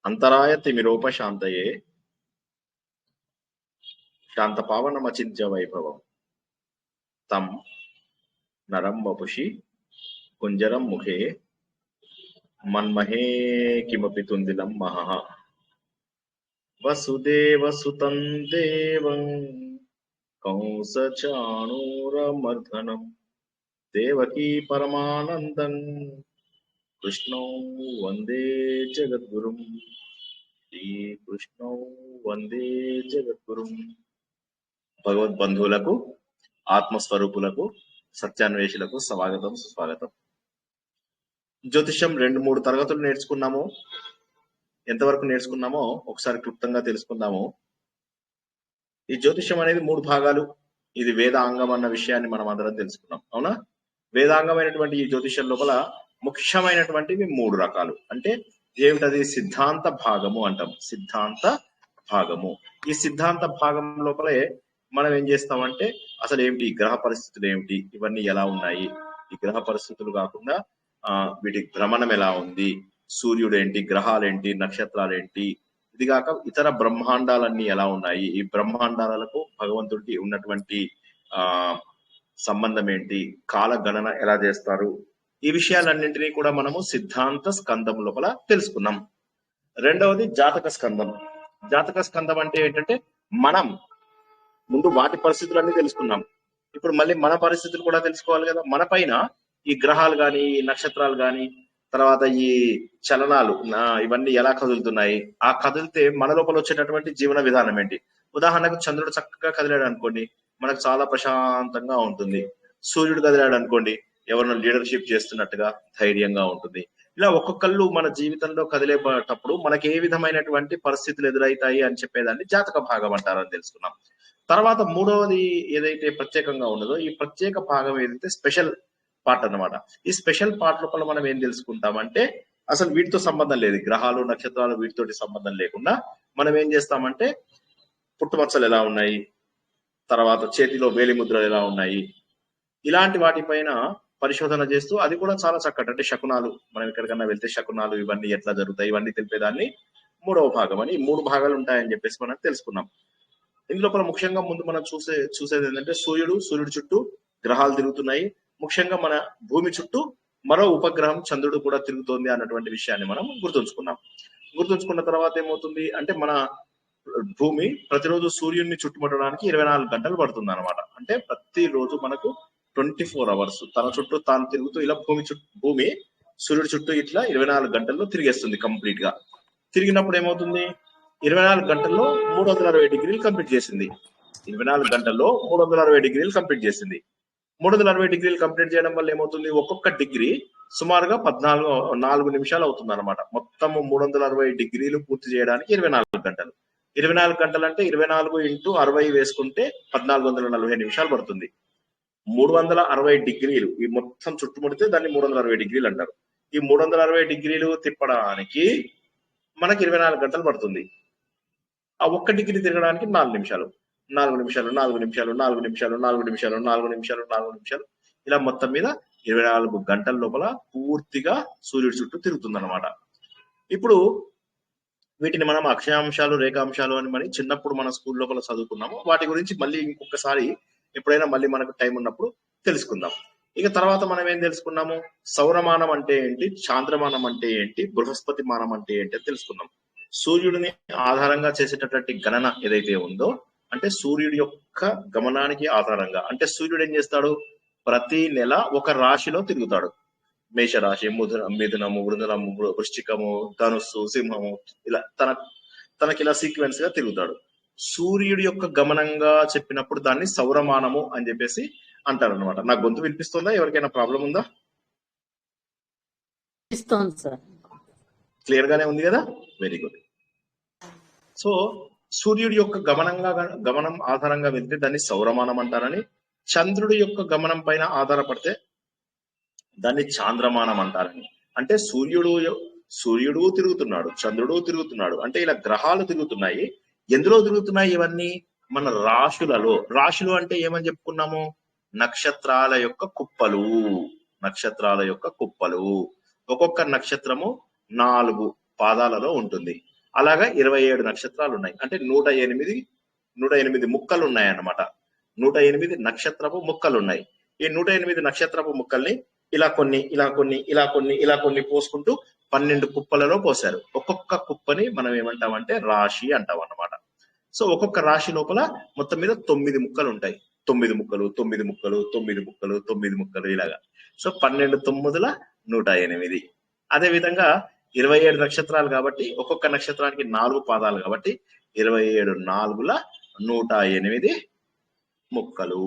అంతరాయ తిమిరోపశాంతయే శాంతపావనమచింత్య వైభవం తం నరం వపుషి కుంజరం ముఖే మన్మహే కిమపి తుందిలం మహః వసుదేవసుతం దేవం కంసచాణూరమర్దనం దేవకీ పరమానందం కృష్ణౌ వందే జగద్గురుం శ్రీకృష్ణౌ వందే జగద్గురుం. భగవద్బంధువులకు, ఆత్మస్వరూపులకు, సత్యాన్వేషులకు స్వాగతం, సుస్వాగతం. జ్యోతిష్యం 2-3 తరగతులు నేర్చుకున్నాము. ఎంతవరకు నేర్చుకున్నామో ఒకసారి క్లుప్తంగా తెలుసుకుందాము. ఈ జ్యోతిష్యం అనేది 3 భాగాలు. ఇది వేదాంగం అన్న విషయాన్ని మనం అందరం తెలుసుకున్నాం, అవునా? వేదాంగమైనటువంటి ఈ జ్యోతిష్యం లోపల ముఖ్యమైనటువంటివి 3 రకాలు. అంటే ఏమిటది? సిద్ధాంత భాగము అంటాం. సిద్ధాంత భాగము. ఈ సిద్ధాంత భాగం లోపలే మనం ఏం చేస్తామంటే అసలు ఏమిటి, గ్రహ పరిస్థితులు ఏమిటి, ఇవన్నీ ఎలా ఉన్నాయి, ఈ గ్రహ పరిస్థితులు కాకుండా వీటి భ్రమణం ఎలా ఉంది, సూర్యుడు ఏంటి, గ్రహాలు ఏంటి, నక్షత్రాలు ఏంటి, ఇది కాక ఇతర బ్రహ్మాండాలన్నీ ఎలా ఉన్నాయి, ఈ బ్రహ్మాండాలకు భగవంతుడికి ఉన్నటువంటి సంబంధం ఏంటి, కాల గణన ఎలా చేస్తారు, ఈ విషయాలన్నింటినీ కూడా మనము సిద్ధాంత స్కందం లోపల తెలుసుకున్నాం. రెండవది జాతక స్కందం. జాతక స్కందం అంటే ఏంటంటే మనం ముందు వాటి పరిస్థితులన్నీ తెలుసుకున్నాం. ఇప్పుడు మళ్ళీ మన పరిస్థితులు కూడా తెలుసుకోవాలి కదా. మన పైన ఈ గ్రహాలు కానీ, ఈ నక్షత్రాలు కానీ, తర్వాత ఈ చలనాలు ఇవన్నీ ఎలా కదులుతున్నాయి, ఆ కదిలితే మన లోపల వచ్చేటటువంటి జీవన విధానం ఏంటి. ఉదాహరణకు చంద్రుడు చక్కగా కదిలాడు అనుకోండి, మనకు చాలా ప్రశాంతంగా ఉంటుంది. సూర్యుడు కదిలాడు అనుకోండి, ఎవరినో లీడర్షిప్ చేస్తున్నట్టుగా ధైర్యంగా ఉంటుంది. ఇలా ఒక్కొక్కళ్ళు మన జీవితంలో కదిలేటప్పుడు మనకి ఏ విధమైనటువంటి పరిస్థితులు ఎదురవుతాయి అని చెప్పేదాన్ని జాతక భాగం అంటారని తెలుసుకున్నాం. తర్వాత మూడవది ఏదైతే ప్రత్యేకంగా ఉన్నదో, ఈ ప్రత్యేక భాగం ఏదైతే స్పెషల్ పార్ట్ అన్నమాట. ఈ స్పెషల్ పార్ట్ లోపల మనం ఏం తెలుసుకుంటామంటే అసలు వీటితో సంబంధం లేదు, గ్రహాలు నక్షత్రాలు వీటితోటి సంబంధం లేకుండా మనం ఏం చేస్తామంటే పుట్టుమచ్చలు ఎలా ఉన్నాయి, తర్వాత చేతిలో వేలి ముద్రలు ఎలా ఉన్నాయి, ఇలాంటి వాటిపైన పరిశోధన చేస్తూ, అది కూడా చాలా చక్కటి, అంటే శకునాలు, మనం ఎక్కడికన్నా వెళ్తే శకునాలు ఇవన్నీ ఎట్లా జరుగుతాయి ఇవన్నీ తెలిపేదాన్ని 3వ భాగం అని. 3 భాగాలు ఉంటాయని చెప్పేసి మనం తెలుసుకున్నాం. ఇందులోపల ముఖ్యంగా ముందు మనం చూసేది ఏంటంటే సూర్యుడు చుట్టూ గ్రహాలు తిరుగుతున్నాయి. ముఖ్యంగా మన భూమి చుట్టూ మరో ఉపగ్రహం చంద్రుడు కూడా తిరుగుతోంది అన్నటువంటి విషయాన్ని మనం గుర్తుంచుకున్న తర్వాత ఏమవుతుంది అంటే మన భూమి ప్రతిరోజు సూర్యుడిని చుట్టుముట్టడానికి 24 గంటలు పడుతుంది అనమాట. అంటే ప్రతిరోజు మనకు 24 అవర్స్ తన చుట్టూ తాను తిరుగుతూ ఇలా భూమి సూర్యుడి చుట్టూ ఇట్లా 24 గంటల్లో తిరిగేస్తుంది కంప్లీట్ గా. తిరిగినప్పుడు ఏమవుతుంది, 24 గంటల్లో 360 డిగ్రీలు కంప్లీట్ చేసింది. 24 గంటల్లో 360 డిగ్రీలు కంప్లీట్ చేసింది. 360 డిగ్రీలు కంప్లీట్ చేయడం వల్ల ఏమవుతుంది, ఒక్కొక్క డిగ్రీ సుమారుగా 4 నిమిషాలు అవుతుంది అనమాట. మొత్తం 360 డిగ్రీలు పూర్తి చేయడానికి 24 గంటలు. 24 గంటలు అంటే 24 × 60 వేసుకుంటే 1440 నిమిషాలు పడుతుంది. 360 డిగ్రీలు ఈ మొత్తం చుట్టుముడితే దాన్ని 360 డిగ్రీలు అంటారు. ఈ 360 డిగ్రీలు తిప్పడానికి మనకి 24 గంటలు పడుతుంది. ఆ ఒక్క డిగ్రీ తిరగడానికి 4 నిమిషాలు, 4 నిమిషాలు, 4 నిమిషాలు, 4 నిమిషాలు, 4 నిమిషాలు, 4 నిమిషాలు, 4 నిమిషాలు, ఇలా మొత్తం మీద 24 గంటల లోపల పూర్తిగా సూర్యుడి చుట్టూ తిరుగుతుంది అనమాట. ఇప్పుడు వీటిని మనం అక్షయాంశాలు, రేఖాంశాలు అని మనం చిన్నప్పుడు మన స్కూల్ లోపల చదువుకున్నాము. వాటి గురించి మళ్ళీ ఇంకొకసారి ఎప్పుడైనా మళ్ళీ మనకు టైం ఉన్నప్పుడు తెలుసుకుందాం. ఇక తర్వాత మనం ఏం తెలుసుకున్నాము, సౌరమానం అంటే ఏంటి, చాంద్రమానం అంటే ఏంటి, బృహస్పతి మానం అంటే ఏంటి అని తెలుసుకున్నాం. సూర్యుడిని ఆధారంగా చేసేటటువంటి గణన ఏదైతే ఉందో, అంటే సూర్యుడి యొక్క గమనానికి ఆధారంగా, అంటే సూర్యుడు ఏం చేస్తాడు, ప్రతి నెల ఒక రాశిలో తిరుగుతాడు. మేషరాశి, మిథునము, వృశ్చికము, ధనుస్సు, సింహము, ఇలా తనకి ఇలా సీక్వెన్స్ గా తిరుగుతాడు. సూర్యుడి యొక్క గమనంగా చెప్పినప్పుడు దాన్ని సౌరమానము అని చెప్పేసి అంటారు అనమాట. నా గొంతు వినిపిస్తుందా? ఎవరికైనా ప్రాబ్లం ఉందా? క్లియర్ గానే ఉంది కదా, వెరీ గుడ్. సో సూర్యుడి యొక్క గమనం ఆధారంగా వెళ్తే దాన్ని సౌరమానం అంటారని, చంద్రుడి యొక్క గమనం పైన ఆధారపడితే దాన్ని చాంద్రమానం అంటారని. అంటే సూర్యుడు తిరుగుతున్నాడు, చంద్రుడు తిరుగుతున్నాడు, అంటే ఇలా గ్రహాలు తిరుగుతున్నాయి. ఎందులో తిరుగుతున్నాయి ఇవన్నీ? మన రాశులలో. రాశులు అంటే ఏమని చెప్పుకున్నాము, నక్షత్రాల యొక్క కుప్పలు. ఒక్కొక్క నక్షత్రము 4 పాదాలలో ఉంటుంది. అలాగా 27 నక్షత్రాలు ఉన్నాయి. అంటే 108 ముక్కలు ఉన్నాయి అన్నమాట. 108 నక్షత్రపు ముక్కలు ఉన్నాయి. ఈ 108 నక్షత్రపు ముక్కల్ని ఇలా కొన్ని పోసుకుంటూ 12 కుప్పలలో పోశారు. ఒక్కొక్క కుప్పని మనం ఏమంటామంటే రాశి అంటాం అన్నమాట. సో ఒక్కొక్క రాశి లోపల మొత్తం మీద 9 ముక్కలు ఉంటాయి. 9 ముక్కలు ఇలాగా. సో 12 9ల 108. అదే విధంగా 27 నక్షత్రాలు కాబట్టి ఒక్కొక్క నక్షత్రానికి 4 పాదాలు కాబట్టి 27 4ల 108 ముక్కలు.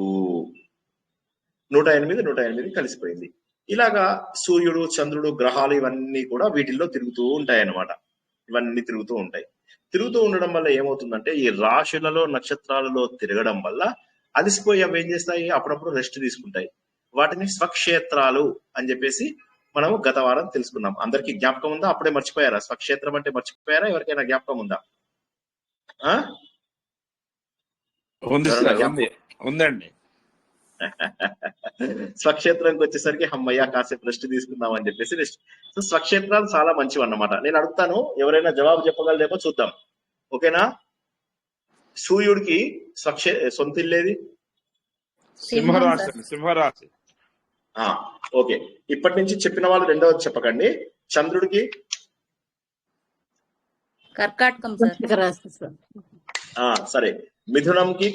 108 కలిసిపోయింది. ఇలాగా సూర్యుడు, చంద్రుడు, గ్రహాలు ఇవన్నీ కూడా వీటిల్లో తిరుగుతూ ఉంటాయి అన్నమాట. ఇవన్నీ తిరుగుతూ ఉంటాయి. తిరుగుతూ ఉండడం వల్ల ఏమవుతుందంటే ఈ రాశులలో నక్షత్రాలలో తిరగడం వల్ల అలసిపోయి అవి ఏం చేస్తాయి, అప్పుడప్పుడు రెస్ట్ తీసుకుంటాయి. వాటిని స్వక్షేత్రాలు అని చెప్పేసి మనము గత వారం తెలుసుకున్నాం. అందరికీ జ్ఞాపకం ఉందా? అప్పుడే మర్చిపోయారా? స్వక్షేత్రం అంటే మర్చిపోయారా? ఎవరికైనా జ్ఞాపకం ఉందా? ఉందండి. స్వక్షేత్రంకి వచ్చేసరికి అమ్మయ్య కాసేపు రెస్ట్ తీసుకుందాం అని చెప్పేసి రెస్ట్. సో స్వక్షేత్రాలు చాలా మంచివి అన్నమాట. నేను అడుగుతాను, ఎవరైనా జవాబు చెప్పగలరేమో చూద్దాం. ఓకేనా? సూర్యుడికి సొంత ఇల్లేది? సింహరాశి. ఓకే, ఇప్పటి నుంచి చెప్పిన వాళ్ళు రెండవది చెప్పకండి. చంద్రుడికి కర్కాటకం. సరే. మిథునంకి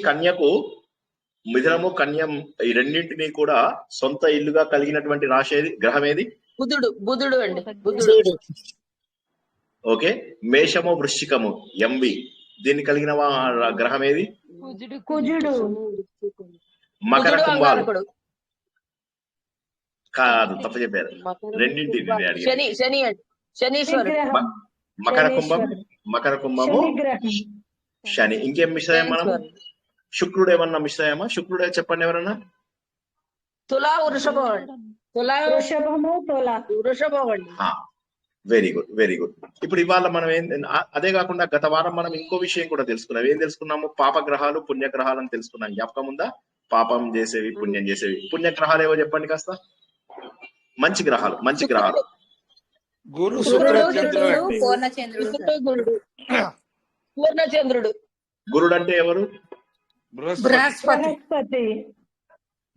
మిథునము కన్యం ఈ రెండింటినీ కూడా సొంత ఇల్లుగా కలిగినటువంటి రాశి ఏది, గ్రహం ఏది? బుధుడు అండి. బుధుడు. ఓకే. మేషము వృశ్చికము ఎంవి దీన్ని కలిగిన గ్రహం ఏది? కుజుడు. మకర కుంభాలు కాదు, తప్పు చెప్పారు. రెండింటిని మకర కుంభము శని. ఇంకేం మిస్ అయ్యాం మనం? శుక్రుడు ఏమన్నా మిస్ అయ్యామా? శుక్రుడే చెప్పండి ఎవరన్నా. తులా వృషభం. Very good. ఇప్పుడు ఇవాళ మనం అదే కాకుండా గత వారం మనం ఇంకో విషయం కూడా తెలుసుకున్నాం. ఏం తెలుసుకున్నాము? పాపగ్రహాలు, పుణ్యగ్రహాలు అని తెలుసుకున్నాం. జ్ఞాపకం ఉందా? పాపం చేసేవి, పుణ్యం చేసేవి. పుణ్యగ్రహాలు ఏవో చెప్పండి కాస్త. మంచి గ్రహాలు. పూర్ణచంద్రుడు. గురుడు అంటే ఎవరు?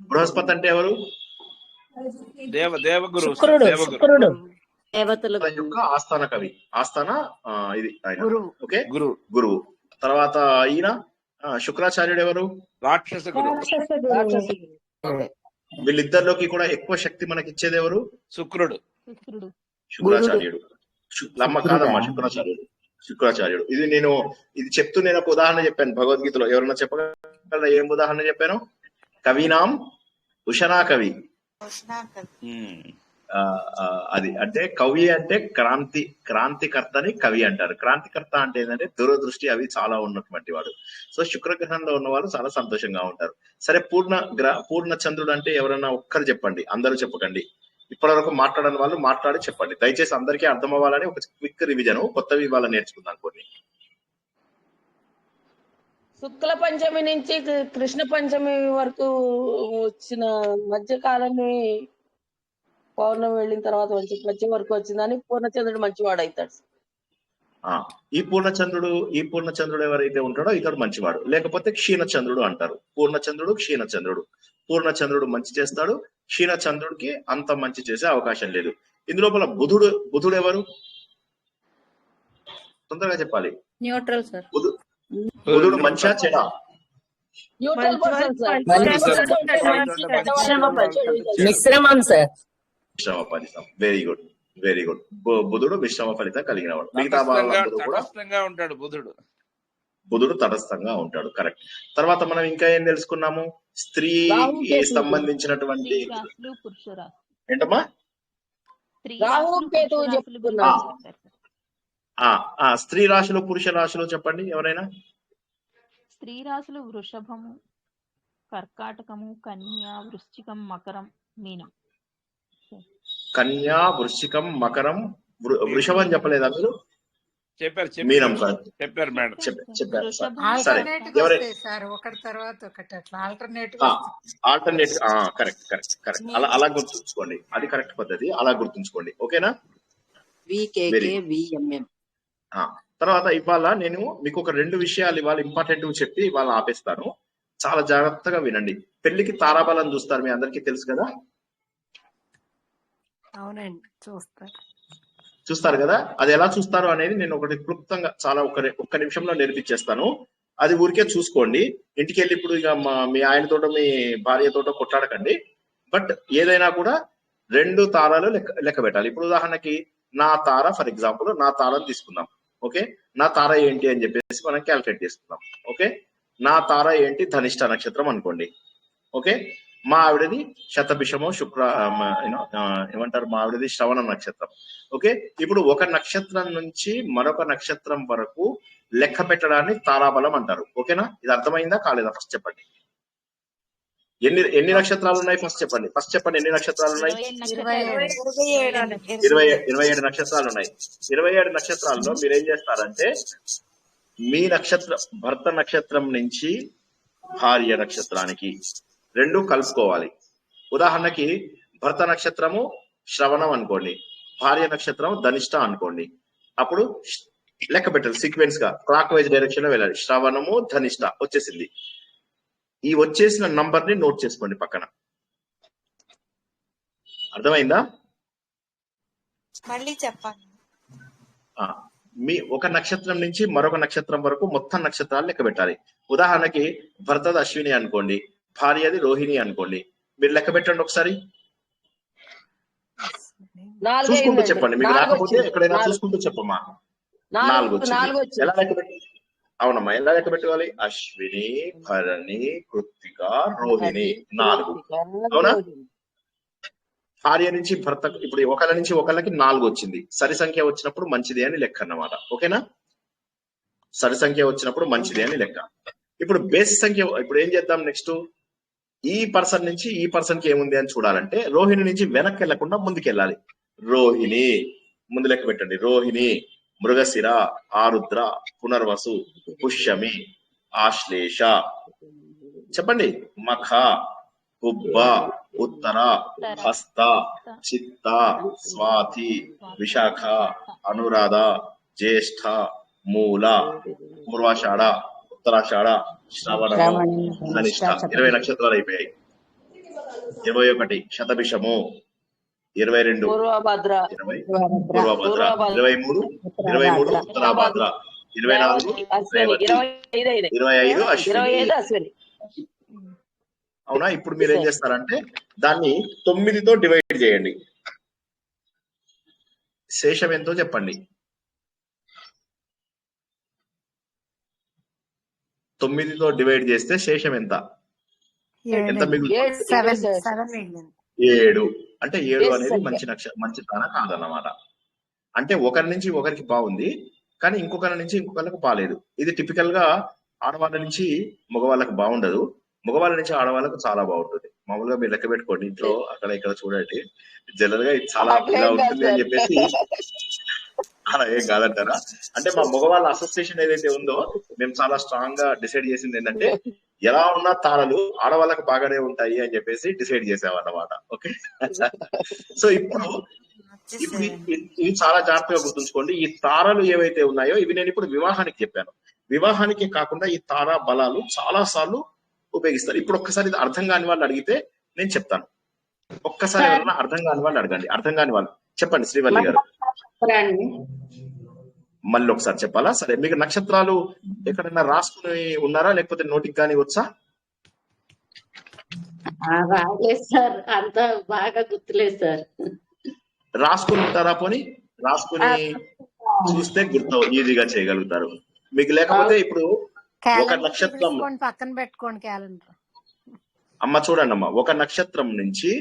బృహస్పతి అంటే ఎవరు? దేవగురు. యొక్క ఆస్థాన కవి. ఇది ఆయన. ఓకే, గురువు. తర్వాత ఈయన శుక్రాచార్యుడు ఎవరు? రాక్షస గురు. వీళ్ళిద్దరిలోకి కూడా ఎక్కువ శక్తి మనకి ఇచ్చేది ఎవరు? శుక్రాచార్యుడు. కాదమ్మా, శుక్రాచార్యుడు. ఇది చెప్తూ నేను ఒక ఉదాహరణ చెప్పాను భగవద్గీతలో. ఎవరన్నా చెప్పగలరా ఏం ఉదాహరణ చెప్పాను? కవినాం ఉషనా కవి. అది అంటే కవి అంటే క్రాంతికర్తని కవి అంటారు. క్రాంతికర్త అంటే ఏంటంటే దూరదృష్టి అవి చాలా ఉన్నటువంటి వాడు. సో శుక్రగ్రహంలో ఉన్నవారు చాలా సంతోషంగా ఉంటారు. సరే, పూర్ణ చంద్రుడు అంటే ఎవరన్నా ఒక్కరు చెప్పండి, అందరూ చెప్పకండి. ఇప్పటి వరకు మాట్లాడని వాళ్ళు మాట్లాడి చెప్పండి. దయచేసి అందరికీ అర్థం అవ్వాలని ఒక క్విక్ రివిజన్, కొత్తవి ఇవాళ నేర్చుకుందాం కొన్ని. శుక్ల పంచమి నుంచి కృష్ణ పంచమి వరకు వచ్చిన మధ్య కాలాన్ని పౌర్ణమి వెళ్ళిన తర్వాత మధ్య వరకు వచ్చిందని పూర్ణచంద్రుడు మంచివాడు అవుతాడు. ఈ పూర్ణచంద్రుడు ఎవరైతే ఉంటాడో ఇతడు మంచివాడు. లేకపోతే క్షీణచంద్రుడు అంటారు. పూర్ణచంద్రుడు, క్షీణచంద్రుడు. పూర్ణచంద్రుడు మంచి చేస్తాడు, క్షీణచంద్రుడికి అంత మంచి చేసే అవకాశం లేదు. ఇందులోపల బుధుడు ఎవరు? తొందరగా చెప్పాలి. Neutral sir. బుధుడు మంచిగా చెడా? మిశ్రమం సార్. మిశ్రమ ఫలితం. Very good. బుధుడు మిశ్రమ ఫలితం కలిగిన వాడు. మిగతా వాళ్ళందరూ కూడా బుధుడు తటస్థంగా ఉంటాడు. కరెక్ట్. తర్వాత మనం ఇంకా ఏం తెలుసుకున్నాము? స్త్రీకి సంబంధించినటువంటి ఏంటమ్మా? స్త్రీ రాశులు, పురుష రాశులు చెప్పండి ఎవరైనా. స్త్రీ రాశులు వృషభము, కర్కాటకము, కన్యా, వృశ్చికం, మకరం, మీనం. కన్యా, వృశ్చికం, మకరం, వృషభం చెప్పలేదా మీరు? మీనం చెప్పారు మేడం. చెప్పారు. సరే, ఆల్టర్నేట్. కరెక్ట్. అలా గుర్తుంచుకోండి. అది కరెక్ట్ పద్ధతి. అలా గుర్తుంచుకోండి. ఓకేనా? ఆ, తర్వాత ఇవాళ నేను మీకు ఒక 2 విషయాలు ఇవాళ ఇంపార్టెంట్ చెప్పి ఇవాళ ఆపేస్తాను. చాలా జాగ్రత్తగా వినండి. పెళ్లికి తారాబలం చూస్తారు, మీ అందరికీ తెలుసు కదా, అవునండి, చూస్తారు కదా. అది ఎలా చూస్తారు అనేది నేను ఒకటి క్లుప్తంగా చాలా ఒక్క నిమిషంలో నేర్పించేస్తాను. అది ఊరికే చూసుకోండి. ఇంటికి వెళ్ళి ఇప్పుడు ఇక మీ ఆయనతోటో మీ భార్యతోటో కొట్లాడకండి. బట్ ఏదైనా కూడా 2 తారాలు లెక్క పెట్టాలి. ఇప్పుడు ఉదాహరణకి నా తార, ఫర్ ఎగ్జాంపుల్ నా తారని తీసుకుందాం. ఓకే, నా తార ఏంటి అని చెప్పేసి మనం క్యాల్కులేట్ చేసుకుందాం. ఓకే, నా తార ఏంటి, ధనిష్ట నక్షత్రం అనుకోండి. ఓకే, మా ఆవిడది శతభిషమో ఏమంటారు, మా ఆవిడది శ్రవణ నక్షత్రం. ఓకే, ఇప్పుడు ఒక నక్షత్రం నుంచి మరొక నక్షత్రం వరకు లెక్క పెట్టడాన్ని తారాబలం అంటారు. ఓకేనా, ఇది అర్థమైందా కాలేదా? ఫస్ట్ చెప్పండి, ఎన్ని నక్షత్రాలు ఉన్నాయి? ఫస్ట్ చెప్పండి ఎన్ని నక్షత్రాలు ఉన్నాయి? 27 నక్షత్రాలు ఉన్నాయి. 27 నక్షత్రాల్లో మీరేం చేస్తారంటే మీ భర్త నక్షత్రం నుంచి భార్య నక్షత్రానికి 2 కలుపుకోవాలి. ఉదాహరణకి భర్త నక్షత్రము శ్రవణం అనుకోండి, భార్య నక్షత్రం ధనిష్ట అనుకోండి. అప్పుడు లెక్క పెట్టాలి, సీక్వెన్స్ గా క్లాక్ వైజ్ డైరెక్షన్ లో వెళ్ళాలి. శ్రవణము ధనిష్ట వచ్చేసింది. ఈ వచ్చేసిన నంబర్ ని నోట్ చేసుకోండి పక్కన. అర్థమైందా? మళ్ళీ చెప్పండి. మీ ఒక నక్షత్రం నుంచి మరొక నక్షత్రం వరకు మొత్తం నక్షత్రాలు లెక్క పెట్టాలి. ఉదాహరణకి భర్తది అశ్విని అనుకోండి, భార్యది రోహిణి అనుకోండి. మీరు లెక్క పెట్టండి ఒకసారి, చూసుకుంటూ చెప్పండి. మీకు రాకపోతే ఎక్కడైనా చూసుకుంటూ చెప్పమ్మా. 4 వచ్చింది. ఎలా లెక్క పెట్టి? అవునమ్మా, ఎలా లెక్క పెట్టుకోవాలి? అశ్విని, భరణి, కృత్తిక, రోహిణి 4. అవునా? భార్య నుంచి భర్త ఇప్పుడు ఒకళ్ళ నుంచి ఒకళ్ళకి 4 వచ్చింది. సరి సంఖ్య వచ్చినప్పుడు మంచిది అని లెక్క అన్నమాట. ఓకేనా, సరి సంఖ్య వచ్చినప్పుడు మంచిది అని లెక్క. ఇప్పుడు బేస్ సంఖ్య, ఇప్పుడు ఏం చేద్దాం నెక్స్ట్, ఈ పర్సన్ నుంచి ఈ పర్సన్ కి ఏముంది అని చూడాలంటే రోహిణి నుంచి వెనక్కి వెళ్లకుండా ముందుకెళ్ళాలి. రోహిణి ముందు లెక్క పెట్టండి. రోహిణి, మృగశిర, ఆరుద్ర, పునర్వసు, పుష్యమి, ఆశ్లేష, చెప్పండి, మఖ, పుబ్బ, ఉత్తర, హస్త, చిత్త, స్వాతి, విశాఖ, అనురాధ, జ్యేష్ఠ, మూల, పూర్వాషాఢ, ఉత్తరాషాఢ, శ్రవణము, ధనిష్ట. 20 నక్షత్రాలు అయిపోయాయి. 21 శతభిషము, 22 పూర్వభద్ర, 23 ఉత్తరాభద్ర, 24 25 అశ్విని. అవునా? ఇప్పుడు మీరు ఏం చేస్తారంటే దాన్ని 9తో డివైడ్ చేయండి. శేషం ఎంతో చెప్పండి. 9తో డివైడ్ చేస్తే శేషం ఎంత? ఎంత మిగులుతుంది? 7. అంటే 7 అనేది మంచి తాన కాదన్నమాట. అంటే ఒకరి నుంచి ఒకరికి బాగుంది, కానీ ఇంకొకరి నుంచి ఇంకొకరికి బాగాలేదు. ఇది టిపికల్ గా ఆడవాళ్ళ నుంచి మగవాళ్ళకి బాగుండదు, మగవాళ్ళ నుంచి ఆడవాళ్ళకు చాలా బాగుంటుంది. మామూలుగా మీరు లెక్క పెట్టుకోండి ఇంట్లో, అక్కడ ఇక్కడ చూడండి. జనరల్ గా ఇది చాలా ఇలా ఉంటుంది అని చెప్పేసి అలా ఏం కాదంటారా? అంటే మా మగవాళ్ళ అసోసియేషన్ ఏదైతే ఉందో మేము చాలా స్ట్రాంగ్ గా డిసైడ్ చేసింది ఏంటంటే ఎలా ఉన్నా తారలు ఆడవాళ్ళకు బాగానే ఉంటాయి అని చెప్పేసి డిసైడ్ చేసామన్నమాట. ఓకే, సో ఇప్పుడు ఇవి చాలా జాగ్రత్తగా గుర్తుంచుకోండి. ఈ తారలు ఏవైతే ఉన్నాయో ఇవి నేను ఇప్పుడు వివాహానికి చెప్పాను. వివాహానికి కాకుండా ఈ తారా బలాలు చాలా సార్లు ఉపయోగిస్తారు. ఇప్పుడు ఒక్కసారి ఇది అర్థం కాని వాళ్ళు అడిగితే నేను చెప్తాను. ఒక్కసారి ఎవరైనా అర్థం కాని వాళ్ళు అడగండి. అర్థం కాని వాళ్ళు చెప్పండి. శ్రీవల్లి గారు మళ్ళీ ఒకసారి చెప్పాలా? సరే, మీకు నక్షత్రాలు ఎక్కడైనా రాసుకుని ఉన్నారా, లేకపోతే నోటికి కానీ వచ్చా? సార్, అంత బాగా గుర్తులేదు సార్. రాసుకుని ఉంటారా? పోనీ రాసుకుని చూస్తే గుర్తు ఈజీగా చేయగలుగుతారు. మీకు లేకపోతే ఇప్పుడు ఒక నక్షత్రం పక్కన పెట్టుకోండి క్యాలెండర్. అమ్మ చూడండి అమ్మ, ఒక నక్షత్రం నుంచి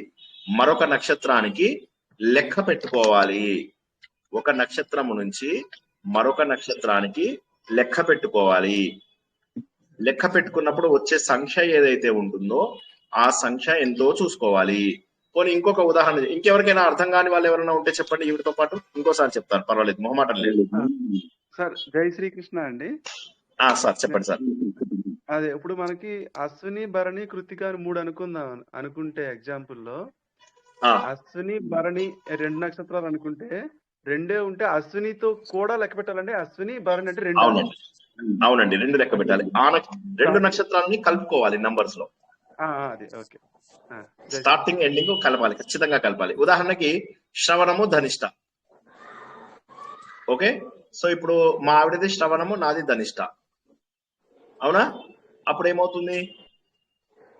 మరొక నక్షత్రానికి లెక్క పెట్టుకోవాలి. ఒక నక్షత్రం నుంచి మరొక నక్షత్రానికి లెక్క పెట్టుకోవాలి. లెక్క పెట్టుకున్నప్పుడు వచ్చే సంఖ్య ఏదైతే ఉంటుందో ఆ సంఖ్య ఎంతో చూసుకోవాలి. పోనీ ఇంకొక ఉదాహరణ, ఇంకెవరికైనా అర్థం కాని వాళ్ళు ఎవరైనా ఉంటే చెప్పండి. వీటితో పాటు ఇంకోసారి చెప్తాను, పర్వాలేదు, మొహమాటం లేదు. సార్ జై శ్రీకృష్ణ అండి. సార్ చెప్పండి సార్. అదే ఇప్పుడు మనకి అశ్విని, భరణి, కృత్తిక 3 అనుకుంటే ఎగ్జాంపుల్ లో అశ్విని, భరణి 2 నక్షత్రాలు అనుకుంటే రెండే ఉంటే అశ్వినితో కూడా లెక్క పెట్టాలండి. అశ్విని భరణి అంటే రెండు. అవునండి అవునండి, రెండు లెక్క పెట్టాలి. రెండు నక్షత్రాలని కలుపుకోవాలి నంబర్స్ లో. అది ఓకే. స్టార్టింగ్ ఎండింగ్ కలపాలి, ఖచ్చితంగా కలపాలి. ఉదాహరణకి శ్రవణము ధనిష్ట. ఓకే, సో ఇప్పుడు మా ఆవిడది శ్రవణము, నాది ధనిష్ట, అవునా? అప్పుడు ఏమవుతుంది?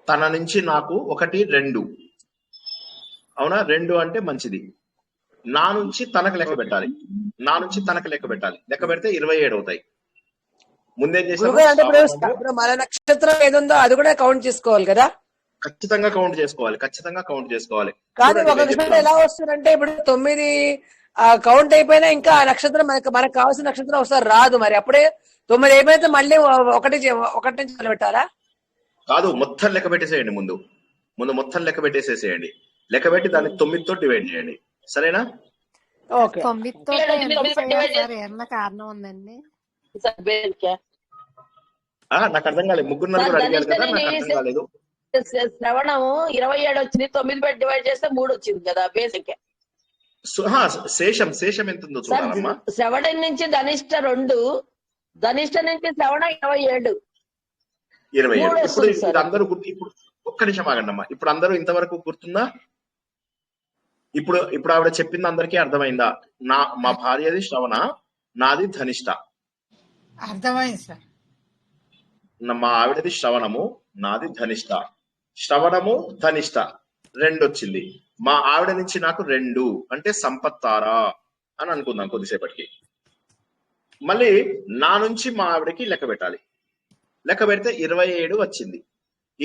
తన నుంచి నాకు 1 2, అవునా? 2 అంటే మంచిది. నా నుంచి తనకు లెక్క పెట్టాలి, నా నుంచి తనకు లెక్క పెట్టాలి. లెక్క పెడితే 27 అవుతాయి. ముందేం చేశారు? మన నక్షత్రం ఏదుందో అది కూడా కౌంట్ చేసుకోవాలి కదా? ఖచ్చితంగా కౌంట్ చేసుకోవాలి, ఖచ్చితంగా కౌంట్ చేసుకోవాలి. కానీ ఒకసారి ఎలా వస్తుందంటే ఇప్పుడు 9 కౌంట్ అయిపోయినా ఇంకా ఆ నక్షత్రం మనకు కావాల్సిన నక్షత్రం ఒకసారి రాదు. మరి అప్పుడే 9 అయిపోయితే మళ్ళీ ఒకటి నుంచి మొదలు పెట్టాలా? కాదు, మొత్తం లెక్క పెట్టేసేయండి. ముందు మొత్తం లెక్క పెట్టేసేసేయండి. లెక్క పెట్టి దాన్ని 9తో డివైడ్ చేయండి, సరేనా? ఓకే. 9తో ఏమన్నా కారణం ఉందండి? నాకు అర్థం కాలేదు. ముగ్గురు నలుగురు అడిగారు కదా, నాకు అర్థం కాలేదు. శ్రవణము 27 వచ్చింది, 9 పెట్టి డివైడ్ చేస్తే 3 వచ్చింది కదా బేసిక్. శేషం ఎంత ఉందో చూడాలమ్మా. శ్రవణం నుంచి ధనిష్ట 2, ధనిష్ట నుంచి శ్రవణ 27. ఇప్పుడు అందరూ ఇప్పుడు ఒక్క నిమిషం ఆగండి అమ్మా. ఇప్పుడు అందరూ ఇంతవరకు గుర్తుందా? ఇప్పుడు ఆవిడ చెప్పింది అందరికీ అర్థమైందా? మా భార్యది శ్రవణ, నాది ధనిష్ట. అర్థమైంది సార్. మా ఆవిడది శ్రవణము, నాది ధనిష్ట. శ్రవణము ధనిష్ట 2 వచ్చింది. మా ఆవిడ నుంచి నాకు 2 అంటే సంపత్తారా అని అనుకుందాం కొద్దిసేపటికి. మళ్ళీ నా నుంచి మా ఆవిడకి లెక్క పెట్టాలి. లెక్క పెడితే 27 వచ్చింది.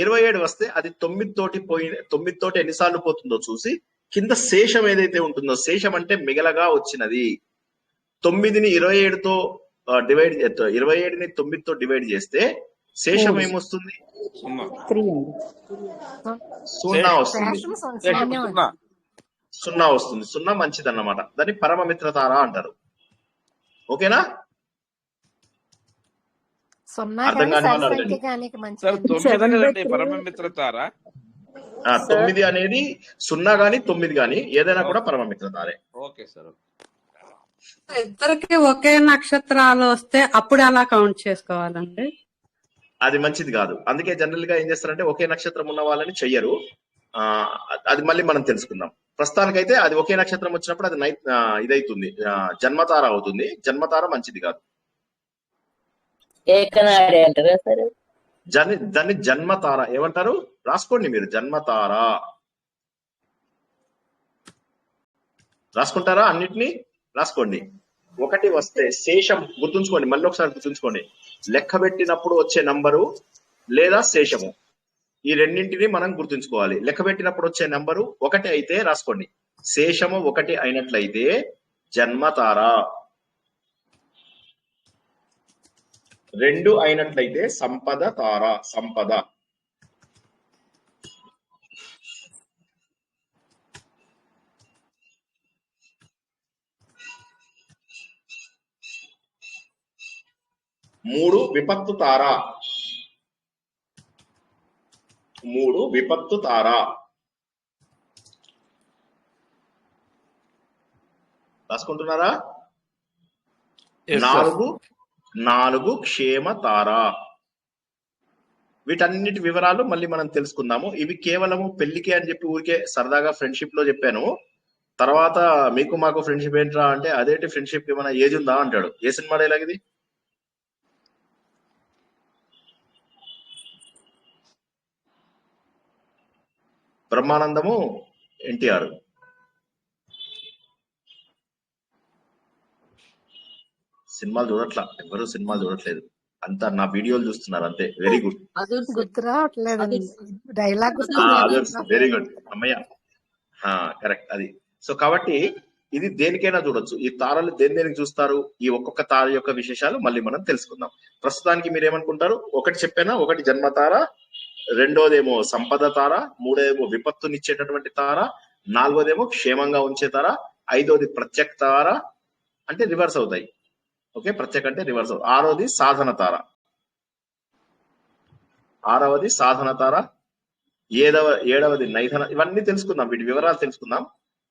27 వస్తే అది 9 తోటి ఎన్నిసార్లు పోతుందో చూసి కింద శేషం ఏదైతే ఉంటుందో, శేషం అంటే మిగలగా వచ్చినది. 9ని 27తో డివైడ్ 27ని 9తో డివైడ్ చేస్తే శేషం ఏమొస్తుంది? 0 వస్తుంది. 0 వస్తుంది. 0 మంచిది అన్నమాట. దాన్ని పరమమిత్ర తార అంటారు. ఓకేనా? అర్థం కాని వాళ్ళు అడగండి. 9 అనేది 0 గాని 9 గాని ఏదైనా కూడా పరమమిత్ర తారే. Okay sir. ఇద్దరికి ఒకే నక్షత్రాలు వస్తే అప్పుడు ఎలా కౌంట్ చేసుకోవాలండి? అది మంచిది కాదు. అందుకే జనరల్ గా ఏం చేస్తారంటే ఒకే నక్షత్రం ఉన్న వాళ్ళని చెయ్యరు. అది మళ్ళీ మనం తెలుసుకుందాం. ప్రస్తుతానికైతే అది ఒకే నక్షత్రం వచ్చినప్పుడు అది ఇదైతుంది, జన్మతార అవుతుంది. జన్మతార మంచిది కాదు. దాన్ని జన్మతార ఏమంటారు? రాసుకోండి మీరు, జన్మతార రాసుకుంటారా? అన్నిటినీ రాసుకోండి. 1 వస్తే శేషం గుర్తుంచుకోండి, మళ్ళీ ఒకసారి గుర్తుంచుకోండి. లెక్క పెట్టినప్పుడు వచ్చే నంబరు లేదా శేషము, ఈ రెండింటిని మనం గుర్తుంచుకోవాలి. లెక్క పెట్టినప్పుడు వచ్చే నంబరు 1 అయితే రాసుకోండి. శేషము 1 అయినట్లయితే జన్మతార, 2 అయినట్లయితే సంపద తార, సంపద. మూడు విపత్తు తార, 3 విపత్తు తార. రాసుకుంటున్నారా? 4 క్షేమ తార. వీటన్నిటి వివరాలు మళ్ళీ మనం తెలుసుకుందాము. ఇవి కేవలము పెళ్లికి అని చెప్పి ఊరికే సరదాగా ఫ్రెండ్షిప్ లో చెప్పాను. తర్వాత మీకు మాకు ఫ్రెండ్షిప్ ఏంట్రా అంటే, అదేంటి ఫ్రెండ్షిప్ ఏమైనా ఏజ్ ఉందా అంటాడు. ఏ సినిమా డైలాగ్ ఇది? బ్రహ్మానందము, ఎన్టీఆర్. సినిమాలు చూడట్లా, ఎవరు సినిమాలు చూడట్లేదు, అంతా నా వీడియోలు చూస్తున్నారు అంతే. వెరీ గుడ్, వెరీ గుడ్ అమ్మయ్య, కరెక్ట్ అది. సో కాబట్టి ఇది దేనికైనా చూడొచ్చు. ఈ తారలు దేనికి చూస్తారు, ఈ ఒక్కొక్క తార యొక్క విశేషాలు మళ్ళీ మనం తెలుసుకుందాం. ప్రస్తుతానికి మీరేమనుకుంటారు? 1 చెప్పానా? 1 జన్మతార, 2వదేమో సంపద తార, 3వదేమో విపత్తునిచ్చేటటువంటి తార, 4వదేమో క్షేమంగా ఉంచే తార, 5వది ప్రత్యక్ తార అంటే రివర్స్ అవుతాయి. ఓకే, ప్రత్యేక అంటే రివర్స్ అవుతుంది. 6వది సాధన తార, 6వది సాధన తార, 7వది నైధన. ఇవన్నీ తెలుసుకుందాం, వీటి వివరాలు తెలుసుకుందాం.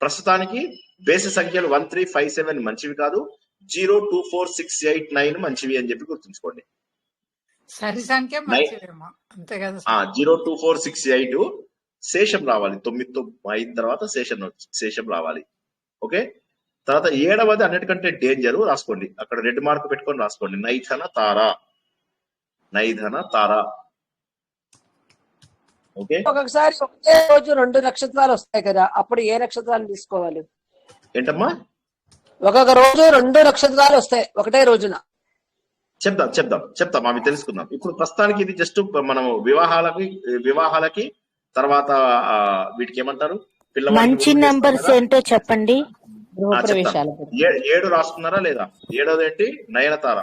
ప్రస్తుతానికి బేసి సంఖ్యలు 1357 మంచివి కాదు, 024689 మంచివి అని చెప్పి గుర్తుంచుకోండి. సరి సంఖ్య మంచిదేమో అంతే కదా సార్. 02468 శేషం రావాలి, 9 అయిన తర్వాత శేషం రావాలి. ఓకే, తర్వాత 7వది అన్నిటికంటే డేంజర్, రాసుకోండి అక్కడ రెడ్ మార్క్ పెట్టుకొని రాసుకోండి. నైధన తార. ఓకే, ఒక్కొక్కసారి ఒకే రోజు 2 నక్షత్రాలు వస్తాయి కదా, అప్పుడు ఏ నక్షత్రాలు తీసుకోవాలి? ఏంటమ్మా? ఒక్కొక్క రోజు 2 నక్షత్రాలు వస్తాయి ఒకటే రోజున. చెప్తాం అవి తెలుసుకుందాం. ఇప్పుడు ప్రస్తుతానికి ఇది జస్ట్ మనం వివాహాలకి తర్వాత వీటికి ఏమంటారు, మంచి నంబర్స్ ఏంటో చెప్పండి. 7 రాసుకున్నారా లేదా? 7వది ఏంటి? నయనతార.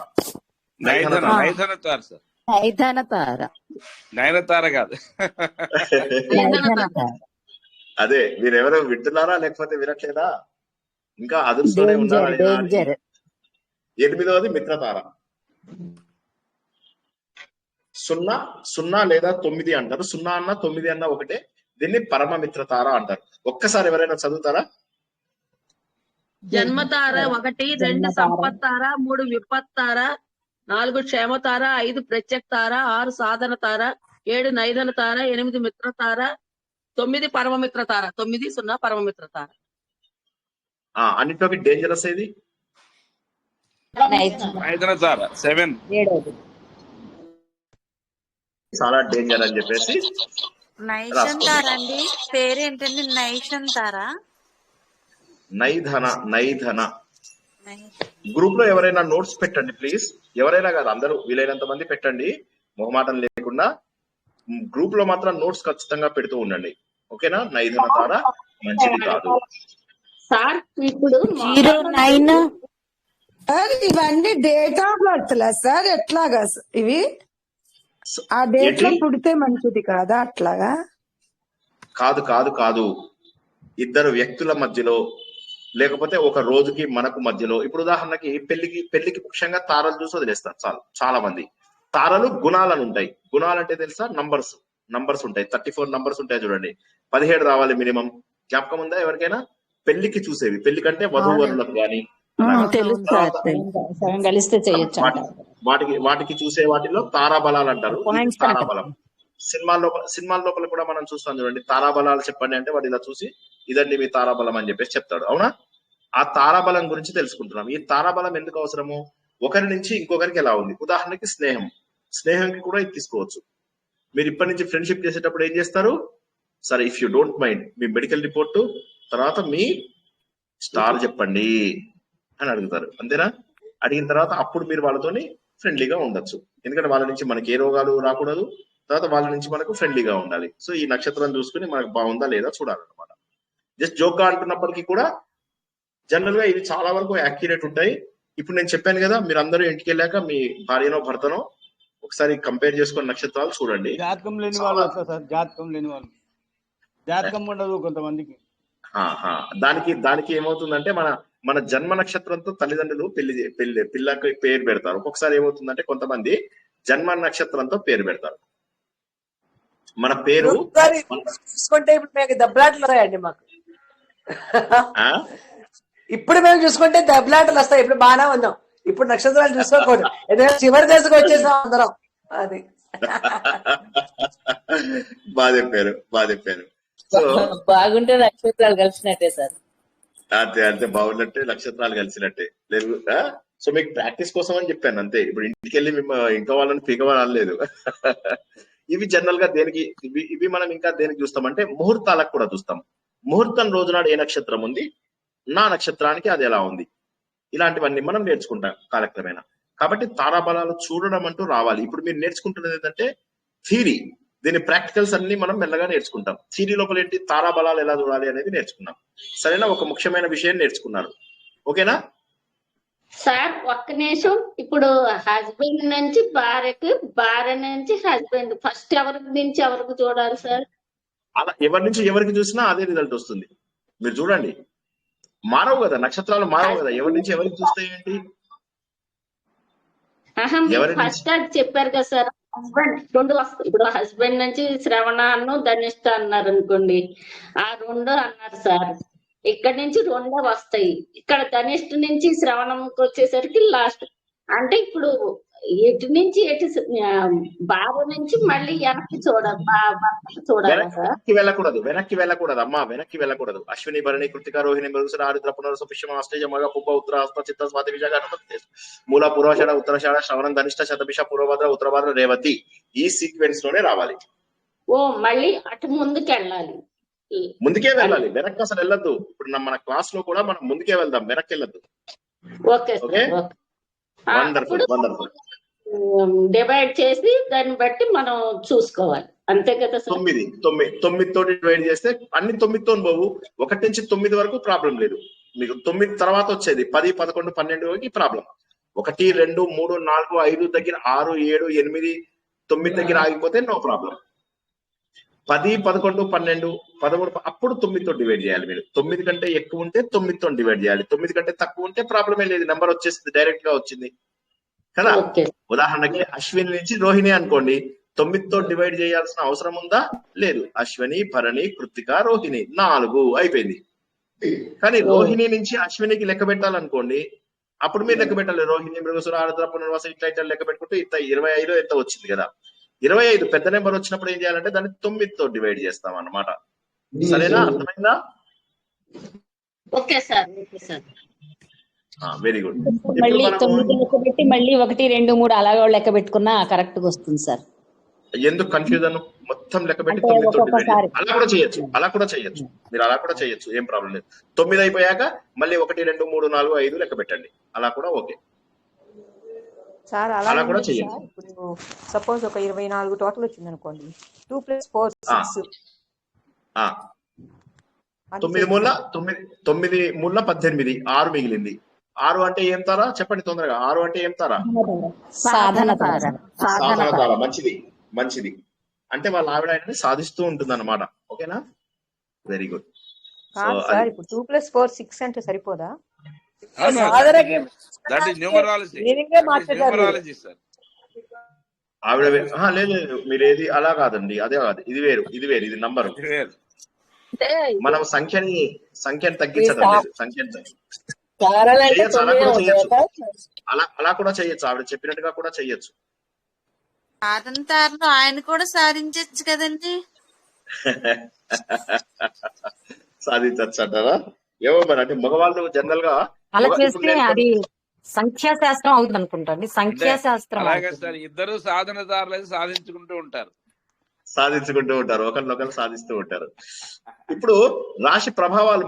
నయనతార కాదు. అదే, మీరెవరో వింటున్నారా లేకపోతే వినట్లేదా? ఇంకా అదుర్స్తూనే ఉన్నారా? 8వది మిత్రతార. 0 లేదా 9 అంటారు. 0 అన్న 9 అన్న ఒకటే. దీన్ని పరమ మిత్రతార అంటారు. ఒక్కసారి ఎవరైనా చదువుతారా? జన్మతార 1, 2 సంపత్తార, 3 విపత్తార, 4 క్షేమతార, 5 ప్రత్యక్ తార, 6 సాధన తార, 7 నైదన తార, 8 మిత్రతార, 9 పరమమిత్ర తార. 9, 0 పరమమిత్ర తార. అన్నింటిలోకి డేంజరస్ ఏది? నైదన తార 7. చాలా డేంజర్ అని చెప్పేసి నైషంతార అండి, పేరేంటండి? నైధన. గ్రూప్ లో ఎవరైనా నోట్స్ పెట్టండి ప్లీజ్. ఎవరైనా కాదు, అందరూ వీలైనంత మంది పెట్టండి, మొహమాటం లేకుండా. గ్రూప్ లో మాత్రం నోట్స్ ఖచ్చితంగా పెడుతూ ఉండండి. ఓకేనా? నైధన తార మంచిది కాదు. సార్ ఇప్పుడు 09 సార్ ఇవన్నీ date of birth law sir? ఎట్లాగా ఇవి ఆ డేట్ లో పుడితే మంచిది కాదా? అట్లాగా కాదు. ఇద్దరు వ్యక్తుల మధ్యలో, లేకపోతే ఒక రోజుకి మనకు మధ్యలో. ఇప్పుడు ఉదాహరణకి పెళ్లికి ముఖ్యంగా తారలు చూసి వదిలేస్తారు చాలా మంది. తారలు గుణాలను ఉంటాయి. గుణాలంటే తెలుసా? నంబర్స్ ఉంటాయి. 34 నంబర్స్ ఉంటాయి చూడండి. 17 రావాలి మినిమం. జ్ఞాపకం ఉందా ఎవరికైనా? పెళ్లికి చూసేవి, పెళ్లి కంటే వధూవరులకు గాని వాటికి చూసే వాటిలో తారాబలాలు అంటారు. తారాబలం సినిమాల లోపల కూడా మనం చూస్తాం చూడండి. తారాబలాలు చెప్పండి అంటే వాడు ఇలా చూసి ఇదండి మీ తారాబలం అని చెప్పేసి చెప్తాడు. అవునా? ఆ తారాబలం గురించి తెలుసుకుంటున్నాం. ఈ తారాబలం ఎందుకు అవసరము? ఒకరి నుంచి ఇంకొకరికి ఎలా ఉంది. ఉదాహరణకి స్నేహంకి కూడా ఇది తీసుకోవచ్చు. మీరు ఇప్పటి నుంచి ఫ్రెండ్షిప్ చేసేటప్పుడు ఏం చేస్తారు? సరే, if you don't mind, me medical report తర్వాత మీ స్టార్ చెప్పండి అని అడుగుతారు. అంతేనా? అడిగిన తర్వాత అప్పుడు మీరు వాళ్ళతోని ఫ్రెండ్లీగా ఉండొచ్చు. ఎందుకంటే వాళ్ళ నుంచి మనకి ఏ రోగాలు రాకూడదు, తర్వాత వాళ్ళ నుంచి మనకు ఫ్రెండ్లీగా ఉండాలి. సో ఈ నక్షత్రం చూసుకుని మనకు బాగుందా లేదా చూడాలన్నమాట. జస్ట్ జోక్ గా అంటున్నప్పటికీ కూడా జనరల్ గా ఇవి చాలా వరకు యాక్యురేట్ ఉంటాయి. ఇప్పుడు నేను చెప్పాను కదా, మీరు అందరూ ఇంటికి వెళ్ళాక మీ భార్యనో భర్తనో ఒకసారి కంపేర్ చేసుకుని నక్షత్రాలు చూడండి. జాతకం లేని వాళ్ళు వస్తారు సార్, జాతకం ఉండదు కొంతమందికి. దానికి ఏమవుతుందంటే మన జన్మ నక్షత్రంతో తల్లిదండ్రులు పిల్లకి పేరు పెడతారు. ఒక్కొక్కసారి ఏమవుతుందంటే కొంతమంది జన్మ నక్షత్రంతో పేరు పెడతారు. మన పేరు చూసుకుంటే ఇప్పుడు మీకు దెబ్బలాటలు వస్తాయండి మాకు. ఇప్పుడు మేము చూసుకుంటే దెబ్బలాటలు వస్తాయి. ఇప్పుడు బాగానే ఉన్నాం. ఇప్పుడు నక్షత్రాలు చూసుకోకూడదు, ఏదైనా చివరి దశకు వచ్చేసాం అందరం. అది బాగా చెప్పారు. బాగుంటే నక్షత్రాలు కలిసినట్టే సార్. అంతే బాగున్నట్టే, నక్షత్రాలు కలిసినట్టే. లేదు, సో మీకు ప్రాక్టీస్ కోసం అని చెప్పాను అంతే. ఇప్పుడు ఇంటికి వెళ్ళి ఇంకా వాళ్ళని పీకవాలలేదు. ఇవి జనరల్ గా దేనికి ఇవి మనం ఇంకా దేనికి చూస్తామంటే ముహూర్తాలకు కూడా చూస్తాం. ముహూర్తం రోజునాడు ఏ నక్షత్రం ఉంది, నా నక్షత్రానికి అది ఎలా ఉంది, ఇలాంటివన్నీ మనం నేర్చుకుంటాం కాలక్రమేణా. కాబట్టి తారాబలాలు చూడడం అంటూ రావాలి. ఇప్పుడు మీరు నేర్చుకుంటున్నది ఏంటంటే థియరీ. దీని ప్రాక్టికల్స్ అన్ని మనం మెల్లగా నేర్చుకుంటాం. థియరీ లోపల ఏంటి, తారాబలాలు ఎలా చూడాలి అనేది నేర్చుకున్నాం. సరేనా? ఒక ముఖ్యమైన విషయం నేర్చుకున్నారు. ఓకేనా సార్? ఒక్క నిమిషం. ఇప్పుడు హస్బెండ్ నుంచి భార్యకి, భార్య నుంచి హస్బెండ్, ఫస్ట్ ఎవరి నుంచి ఎవరికి చూడాలి సార్? అలా ఎవరి నుంచి ఎవరికి చూసినా అదే రిజల్ట్ వస్తుంది. మీరు చూడండి, మారవు కదా నక్షత్రాలు, మారవు కదా. ఎవరి నుంచి ఎవరికి చూస్తే ఏంటి? ఫస్ట్ అది చెప్పారు కదా సార్, హస్బెండ్ 2 వస్తాయి. ఇప్పుడు హస్బెండ్ నుంచి శ్రవణ ధనిష్ట అన్నారు అనుకోండి, ఆ 2 అన్నారు సార్. ఇక్కడ నుంచి రెండే వస్తాయి. ఇక్కడ ధనిష్ట నుంచి శ్రవణంకి వచ్చేసరికి లాస్ట్. అంటే ఇప్పుడు ఎటు నుంచి ఎటు భార్య నుంచి మళ్ళీ వెనక్కి చూడాలా సార్? వెనక్కి వెళ్ళకూడదు అమ్మా, వెనక్కి వెళ్ళకూడదు. అశ్విని భరణి కృతిక రోహిణి మృగశిర ఆరుద్ర పునరుస పుష్యమ ఆశ్లేష మగ పుబ్బ ఉత్తర హస్త చిత్త స్వాతి విశాఖ మూల పూర్వాషాఢ ఉత్తరాషాఢ శ్రవణం ధనిష్ట శతభిష పూర్వభద్ర ఉత్తరభద్ర రేవతి ఈ సీక్వెన్స్ లోనే రావాలి. ఓ మళ్ళీ అటు ముందుకు వెళ్ళాలి, ముందుకే వెళ్ళాలి, వెనక్కి అసలు వెళ్ళొద్దు. ఇప్పుడు మన క్లాస్ లో కూడా మనం ముందుకే వెళ్దాం, వెనక్కి వెళ్ళొద్దు. ఓకే డివైడ్ చేసి దాన్ని బట్టి మనం చూసుకోవాలి, అంతే కదా సార్? 9 తోటి డివైడ్ చేస్తే అన్ని 9తో పోవు. 1 నుంచి 9 వరకు ప్రాబ్లం లేదు మీకు. 9 తర్వాత వచ్చేది 10, 11, 12 ప్రాబ్లం. 1, 2, 3, 4, 5 దగ్గర 6, 7, 8, 9 దగ్గర ఆగిపోతే నో ప్రాబ్లం. 10, 11, 12, 13 అప్పుడు 9తో డివైడ్ చేయాలి మీరు. 9 కంటే ఎక్కువ ఉంటే 9తో డివైడ్ చేయాలి. 9 కంటే తక్కువ ఉంటే ప్రాబ్లమే లేదు, నెంబర్ వచ్చేసింది, డైరెక్ట్ గా వచ్చింది కదా. ఉదాహరణకి అశ్విని నుంచి రోహిణి అనుకోండి, 9తో డివైడ్ చేయాల్సిన అవసరం ఉందా? లేదు. అశ్విని భరణి కృతిక రోహిణి 4 అయిపోయింది. కానీ రోహిణి నుంచి అశ్వినికి లెక్క పెట్టాలనుకోండి, అప్పుడు మీరు లెక్క పెట్టాలి. రోహిణి మృగశిర ఆరుద్ర పునర్వస ఇట్లా లెక్క పెట్టుకుంటే 25 ఎంత వచ్చింది కదా. 25 పెద్ద నెంబర్ వచ్చినప్పుడు ఏం చేయాలంటే దాన్ని 9తో డివైడ్ చేస్తాం అన్నమాట. సరేనా? అర్థమైందా? Okay sir, okay sir. Very good. మళ్ళీ 9 లెక్క పెట్టి మళ్ళీ 1, 2, 3 అలాగే లెక్క పెట్టుకున్నా కరెక్ట్ గా వస్తుంది సార్. ఎందుకు కన్ఫ్యూజన్? మొత్తం లెక్క పెట్టి 9తో డివైడ్ అలా కూడా చేయొచ్చు, మీరు అలా కూడా చేయొచ్చు, ఏం ప్రాబ్లం లేదు. 9 అయిపోయాక మళ్ళీ 1, 2, 3, 4, 5 లెక్క పెట్టండి, అలా కూడా ఓకే సార్. అలా కూడా చేయొచ్చు. ఇప్పుడు సపోజ్ ఒక 24 టోటల్ వచ్చింది అనుకోండి, 2 + 4 6. 9 మూల 18, 6 మిగిలింది. 6 అంటే ఏం తారా చెప్పండి తొందరగా. 6 అంటే ఏం తారా? సాధన తార. సాధన తార. మంచిది. అంటే వాళ్ళ ఆవిడ ఆయనని సాధిస్తూ ఉంటుంది అన్నమాట. ఓకేనా? Very good. సార్ ఇప్పుడు 2 + 4 6 అంటే సరిపోదా? ఆవిడ లేదు, మీరు ఏది అలా కాదండి, అదే కాదు, ఇది వేరు, ఇది నంబర్. మనం సంఖ్యని తగ్గించడం లేదు, సంఖ్యని అలా కూడా చేయొచ్చు, ఆవిడ చెప్పినట్టుగా కూడా చెయ్యొచ్చు. సాధనతారలో ఆయన కూడా సాధించచ్చు కదండి. సాధించచ్చు అంటారా? ఏమో మరి, అంటే మగవాళ్ళు జనరల్ గా అలా చేస్తే అది సంఖ్యాశాస్త్రం అవుతుంది అనుకుంటండి. సంఖ్యాశాస్త్రం అలాగే సార్, ఇద్దరు సాధనదారులు సాధించుకుంటూ ఉంటారు, ఒకరినొకరు సాధిస్తూ ఉంటారు. ఇప్పుడు రాశి ప్రభావాలు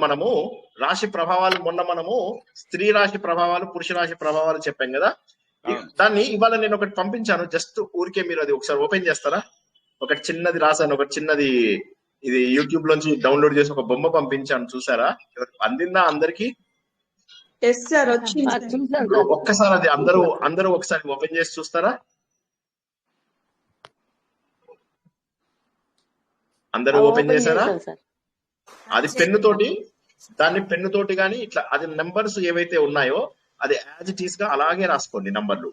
మొన్న మనము స్త్రీ రాశి ప్రభావాలు, పురుష రాశి ప్రభావాలు చెప్పాం కదా. దాన్ని ఇవాళ నేను ఒకటి పంపించాను, జస్ట్ ఊరికే మీరు అది ఒకసారి ఓపెన్ చేస్తారా? ఒకటి చిన్నది రాశాను, ఒకటి చిన్నది, ఇది యూట్యూబ్ లోంచి డౌన్లోడ్ చేసి ఒక బొమ్మ పంపించాను, చూసారా? అందిందా అందరికి? ఒక్కసారి అది అందరూ ఒకసారి ఓపెన్ చేసి చూస్తారా? అందరూ ఓపెన్ చేశారా? అది పెన్నుతోటి కానీ ఇట్లా అది నెంబర్స్ ఏవైతే ఉన్నాయో అది యాజ్ ఇట్ ఈస్ గా అలాగే రాసుకోండి. నంబర్లు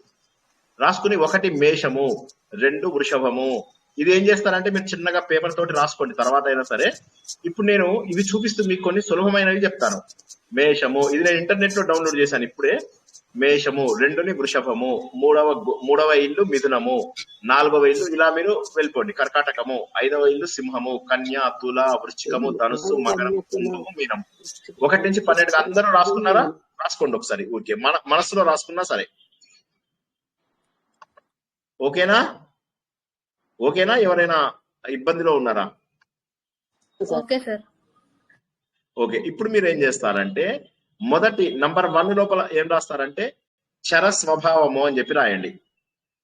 రాసుకుని 1 మేషము, 2 వృషభము. ఇది ఏం చేస్తారంటే మీరు చిన్నగా పేపర్ తోటి రాసుకోండి తర్వాత అయినా సరే. ఇప్పుడు నేను ఇవి చూపిస్తూ మీకు కొన్ని సులభమైనవి చెప్తాను. మేషము, ఇది నేను ఇంటర్నెట్ లో డౌన్లోడ్ చేశాను ఇప్పుడే. మేషము, 2ని వృషభము, 3వ ఇల్లు మిథునము, 4వ ఇల్లు ఇలా మీరు వెళ్ళిపోండి. కర్కాటకము, 5వ ఇల్లు సింహము, కన్య, తుల, వృశ్చికము, ధనుస్సు, మకరము, కుంభము, మీనము. 1 నుంచి 12 అందరూ రాసుకున్నారా? రాసుకోండి ఒకసారి, ఊరికే మనసులో రాసుకున్నా సరే. ఓకేనా? ఎవరైనా ఇబ్బందిలో ఉన్నారా? ఓకే. ఇప్పుడు మీరు ఏం చేస్తారంటే మొదటి నంబర్ 1 లోపల ఏం రాస్తారంటే చర స్వభావము అని చెప్పి రాయండి.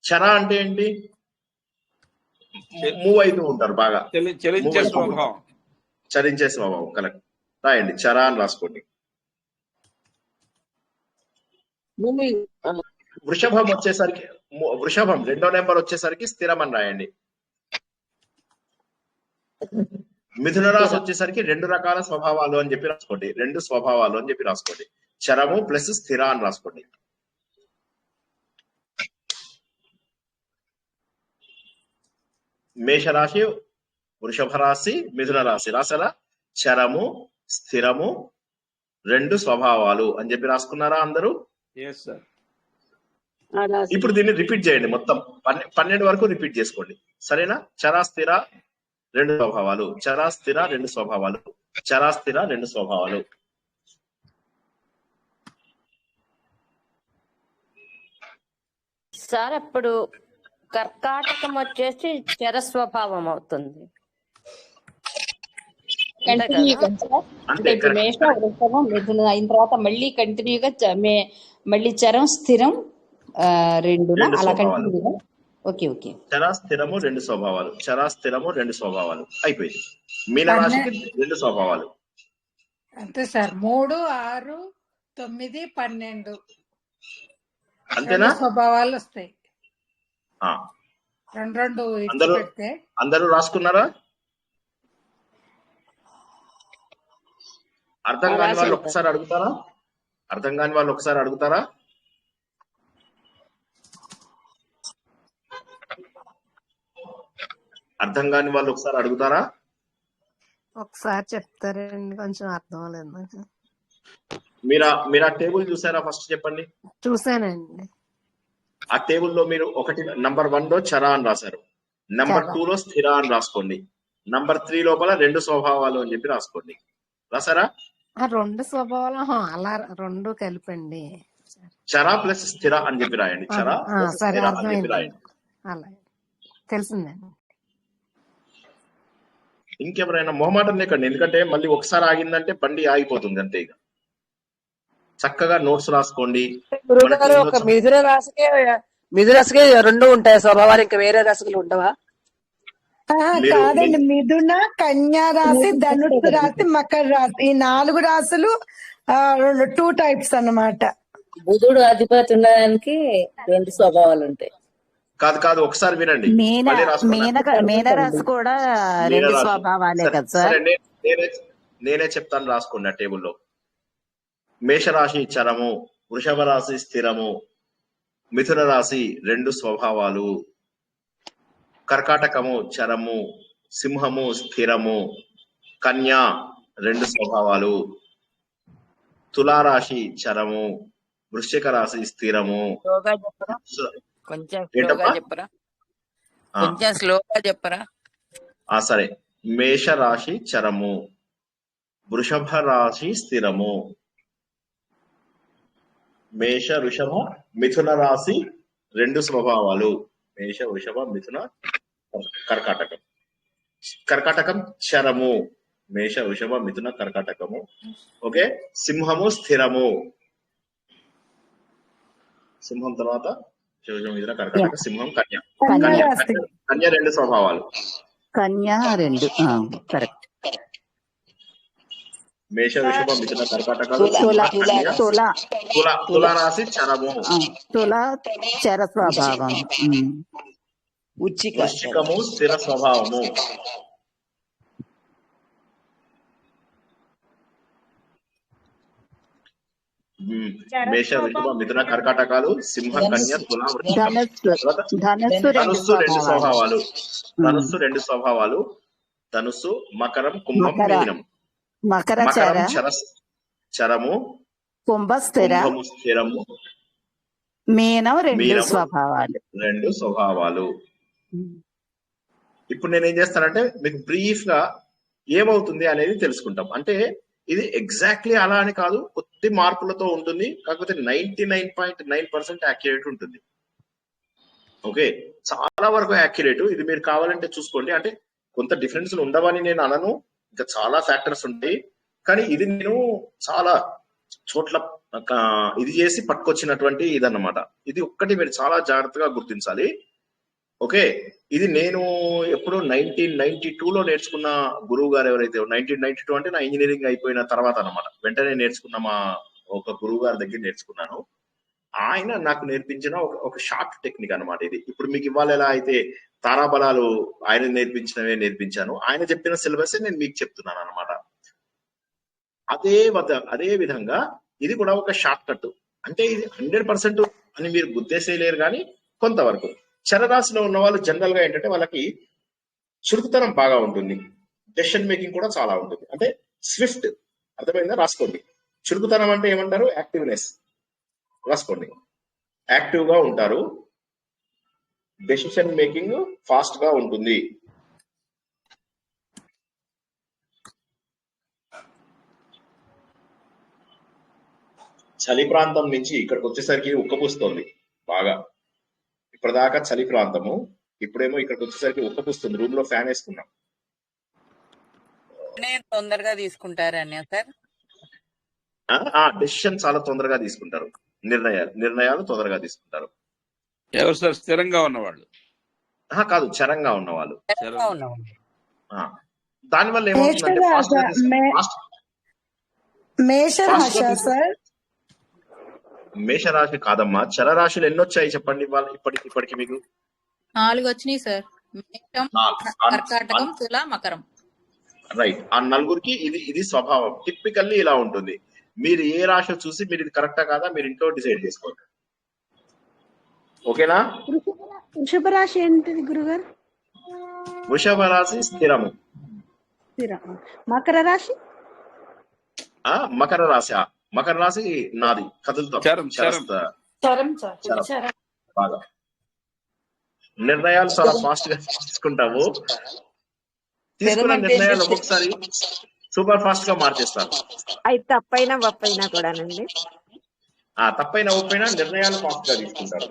చర అంటే ఏంటి? మూవ్ అవుతూ ఉంటారు బాగా, చరించే స్వభావం. కరెక్ట్, రాయండి చర అని రాసుకోండి. వృషభం 2వ నెంబర్ వచ్చేసరికి స్థిరం అని రాయండి. మిథున రాశి వచ్చేసరికి 2 రకాల స్వభావాలు అని చెప్పి రాసుకోండి. 2 స్వభావాలు అని చెప్పి రాసుకోండి. చరము ప్లస్ స్థిర అని రాసుకోండి. మేషరాశి, వృషభ రాశి, మిథున రాశి రాసారా? చరము, స్థిరము, రెండు స్వభావాలు అని చెప్పి రాసుకున్నారా అందరూ? Yes sir. ఇప్పుడు దీన్ని రిపీట్ చేయండి, మొత్తం 12 వరకు రిపీట్ చేసుకోండి, సరేనా? చరాస్థిర రెండు స్వభావాలు, చరాస్థిర రెండు స్వభావాలు, చరాస్థిర రెండు స్వభావాలు. సార్ అప్పుడు కర్కాటకం వచ్చేసి చర స్వభావం అవుతుంది. కంటిన్యూగా అంటే ఇప్పుడు మేష వృషభం మిథున అయిన తర్వాత మళ్ళీ కంటిన్యూగా మళ్ళీ చరం స్థిరం రెండున అలా కంటిన్యూగా. Okay okay. చరాస్థిరము రెండు స్వభావాలు, చరాస్థిరము రెండు స్వభావాలు అయిపోయింది. మీనరాశికి రెండు స్వభావాలు అంతే సార్. 3, 6, 9, 12 అంతేనా? స్వభావాలు వస్తాయి. ఆ, రెండు అందరూ పెడితే అందరూ రాసుకున్నారా? అర్థం కాని వాళ్ళు ఒకసారి అడుగుతారా? అర్థం కాని వాళ్ళు ఒకసారి అడుగుతారా? అర్థం కాని వాళ్ళు ఒకసారి అడుగుతారా? ఒకసారి చెప్తారండి, కొంచెం అర్థం అవ్వలేదు నాకు. మీరు ఆ టేబుల్ చూసారా? ఫస్ట్ చెప్పండి. చూసానండి. ఆ టేబుల్లో మీరు నంబర్ 1 లో చర అని రాశారు, నంబర్ 2 లో స్థిర అని రాసుకోండి, నంబర్ 3 లోపల రెండు స్వభావాలు అని చెప్పి రాసుకోండి. రాసారా? రెండు స్వభావాలు అలా రెండు కలిపండి. చర ప్లస్ స్థిర అని చెప్పి రాయండి. చర సరే, అని చెప్పి అర్థమైంది. రాయండి. అలా తెలిసిందండి. ఇంకెవరైనా మొహమాటం లేకండి, ఎందుకంటే మళ్ళీ ఒకసారి ఆగిందంటే బండి ఆగిపోతుంది అంతే. ఇక చక్కగా నోట్స్ రాసుకోండి. గురుగారు ఒక మిథున రాశికే రెండు ఉంటాయి స్వభావాలు, ఇంకా వేరే రాశులు ఉండవా? కాదండి, మిథున, కన్యా రాశి, ధనుస్సు రాశి, మకర రాశి, ఈ 4 రాశులు 2 టైప్స్ అన్నమాట. బుధుడు అధిపతి ఉండడానికి 2 స్వభావాలు ఉంటాయి. కాదు ఒకసారి వినండి. మీనరాశి కూడా 2 స్వభావాలే కదా సార్. నేనే చెప్తాను, రాసుకోండి ఆ టేబుల్లో. మేషరాశి చరము, వృషభ రాశి స్థిరము, మిథున రాశి 2 స్వభావాలు, కర్కాటకము చరము, సింహము స్థిరము, కన్యా 2 స్వభావాలు, తులారాశి చరము, వృశ్చిక రాశి స్థిరము. కొంచెం స్లోగా చెప్పరా? సరే. మేష రాశి చరము, వృషభ రాశి స్థిరము, మేష వృషభ మిథున రాశి 2 స్వభావాలు, మేష వృషభ మిథున కర్కాటకం. కర్కాటకం చరము, మేష వృషభ మిథున కర్కాటకము. ఓకే. సింహము స్థిరము, సింహం తర్వాత మిథున కర్కాటక, సింహం కన్య. కన్య 2 స్వభావాలు, కన్యా 2 కరెక్ట్. మేష వృషభ మిథున కర్కాటకాలు, తులా రాశి చరము, తులా చర స్వభావం, వృశ్చికము స్థిర స్వభావము. మేష వృషభ మిథున కర్కాటకాలు, సింహ కన్య తుల వృశ్చికం. ధనుస్సు 2 స్వభావాలు, ధనుస్సు 2 స్వభావాలు, ధనుస్సు మకరం కుంభం మీనం. మకరం చరము, కుంభ స్థిరము, మీనం 2 స్వభావాలు. 2 స్వభావాలు. ఇప్పుడు నేను ఏం చేస్తానంటే మీకు బ్రీఫ్ గా ఏమవుతుంది అనేది తెలుసుకుంటాం. అంటే ఇది ఎగ్జాక్ట్లీ అలా అని కాదు, కొద్ది మార్పులతో ఉంటుంది, కాకపోతే 99.9% యాక్యురేట్ ఉంటుంది. ఓకే, చాలా వరకు యాక్యురేట్. ఇది మీరు కావాలంటే చూసుకోండి. అంటే కొంత డిఫరెన్స్ ఉండవని నేను అనను, ఇంకా చాలా ఫ్యాక్టర్స్ ఉంటాయి. కానీ ఇది నేను చాలా చోట్ల ఇది చేసి పట్టుకొచ్చినటువంటి ఇదన్నమాట. ఇది ఒక్కటి మీరు చాలా జాగ్రత్తగా గుర్తించాలి. ఓకే, ఇది నేను ఎప్పుడు 1992లో నేర్చుకున్న గురువు గారు ఎవరైతే, 1992 అంటే నా ఇంజనీరింగ్ అయిపోయిన తర్వాత అనమాట, వెంటనే నేర్చుకున్న మా ఒక గురువు గారి దగ్గర నేర్చుకున్నాను. ఆయన నాకు నేర్పించిన ఒక షార్ట్ టెక్నిక్ అనమాట ఇది. ఇప్పుడు మీకు ఇవాళ ఎలా అయితే తారాబలాలు ఆయన నేర్పించినవే నేర్పించాను, ఆయన చెప్పిన సిలబస్ నేను మీకు చెప్తున్నాను అనమాట. అదే విధంగా ఇది కూడా ఒక షార్ట్ కట్. అంటే ఇది 100% అని మీరు గుర్తేసేయలేరు, కానీ కొంతవరకు. చరరాశిలో ఉన్న వాళ్ళు జనరల్ గా ఏంటంటే వాళ్ళకి చురుకుతనం బాగా ఉంటుంది, డెసిషన్ మేకింగ్ కూడా చాలా ఉంటుంది. అంటే స్విఫ్ట్, అర్థమైందా? రాసుకోండి. చురుకుతనం అంటే ఏమంటారు? యాక్టివ్నెస్. రాసుకోండి. యాక్టివ్ గా ఉంటారు. డెసిషన్ మేకింగ్ ఫాస్ట్ గా ఉంటుంది. చలి ప్రాంతం నుంచి ఇక్కడికి వచ్చేసరికి ఉక్కపుస్తుంది బాగా. ఇప్పటిదాకా చలి ప్రాంతము, ఇప్పుడేమో ఇక్కడికి వచ్చేసరికి ఉక్కపుస్తుంది. రూమ్ లో ఫ్యాన్ వేసుకున్నాం. తొందరగా తీసుకుంటారని సార్. డెసిషన్ చాలా తొందరగా తీసుకుంటారు. నిర్ణయాలు తొందరగా తీసుకుంటారు. ఎవరు సార్? స్థిరంగా ఉన్నవాళ్ళు కాదు, చరంగా ఉన్నవాళ్ళు. దానివల్ల మేషరాశి కాదమ్మా, చరరాశులు ఎన్ని వచ్చాయి చెప్పండి ఇప్పటికి మీకు? 4 వచ్చినాయి సార్. మేషం, కర్కాటకం, తుల, మకరం. రైట్. ఆ నలుగురికి ఇది స్వభావం. టిపికల్లీ ఇలా ఉంటుంది. మీరు ఏ రాశి చూసి మీరు ఇది కరెక్టా కాదా మీరు ఇంట్లో డిసైడ్ చేసుకోండి. ఓకేనా? వృషభ రాశి ఏంటిది గురుగారు? వృషభ రాశి స్థిరము. మకర రాశి? మకర రాశి మకర రాశి నాది కదులుతాం. బాగా నిర్ణయాలు చాలా ఫాస్ట్ గా తీసుకుంటాము. తీసుకున్న నిర్ణయాలు ఒక్కొక్కసారి సూపర్ ఫాస్ట్ గా మార్చేస్తారు. తప్పైనా ఒప్పైనా కూడానండి. తప్పైనా ఒప్పైనా నిర్ణయాలు ఫాస్ట్ గా తీసుకుంటారు.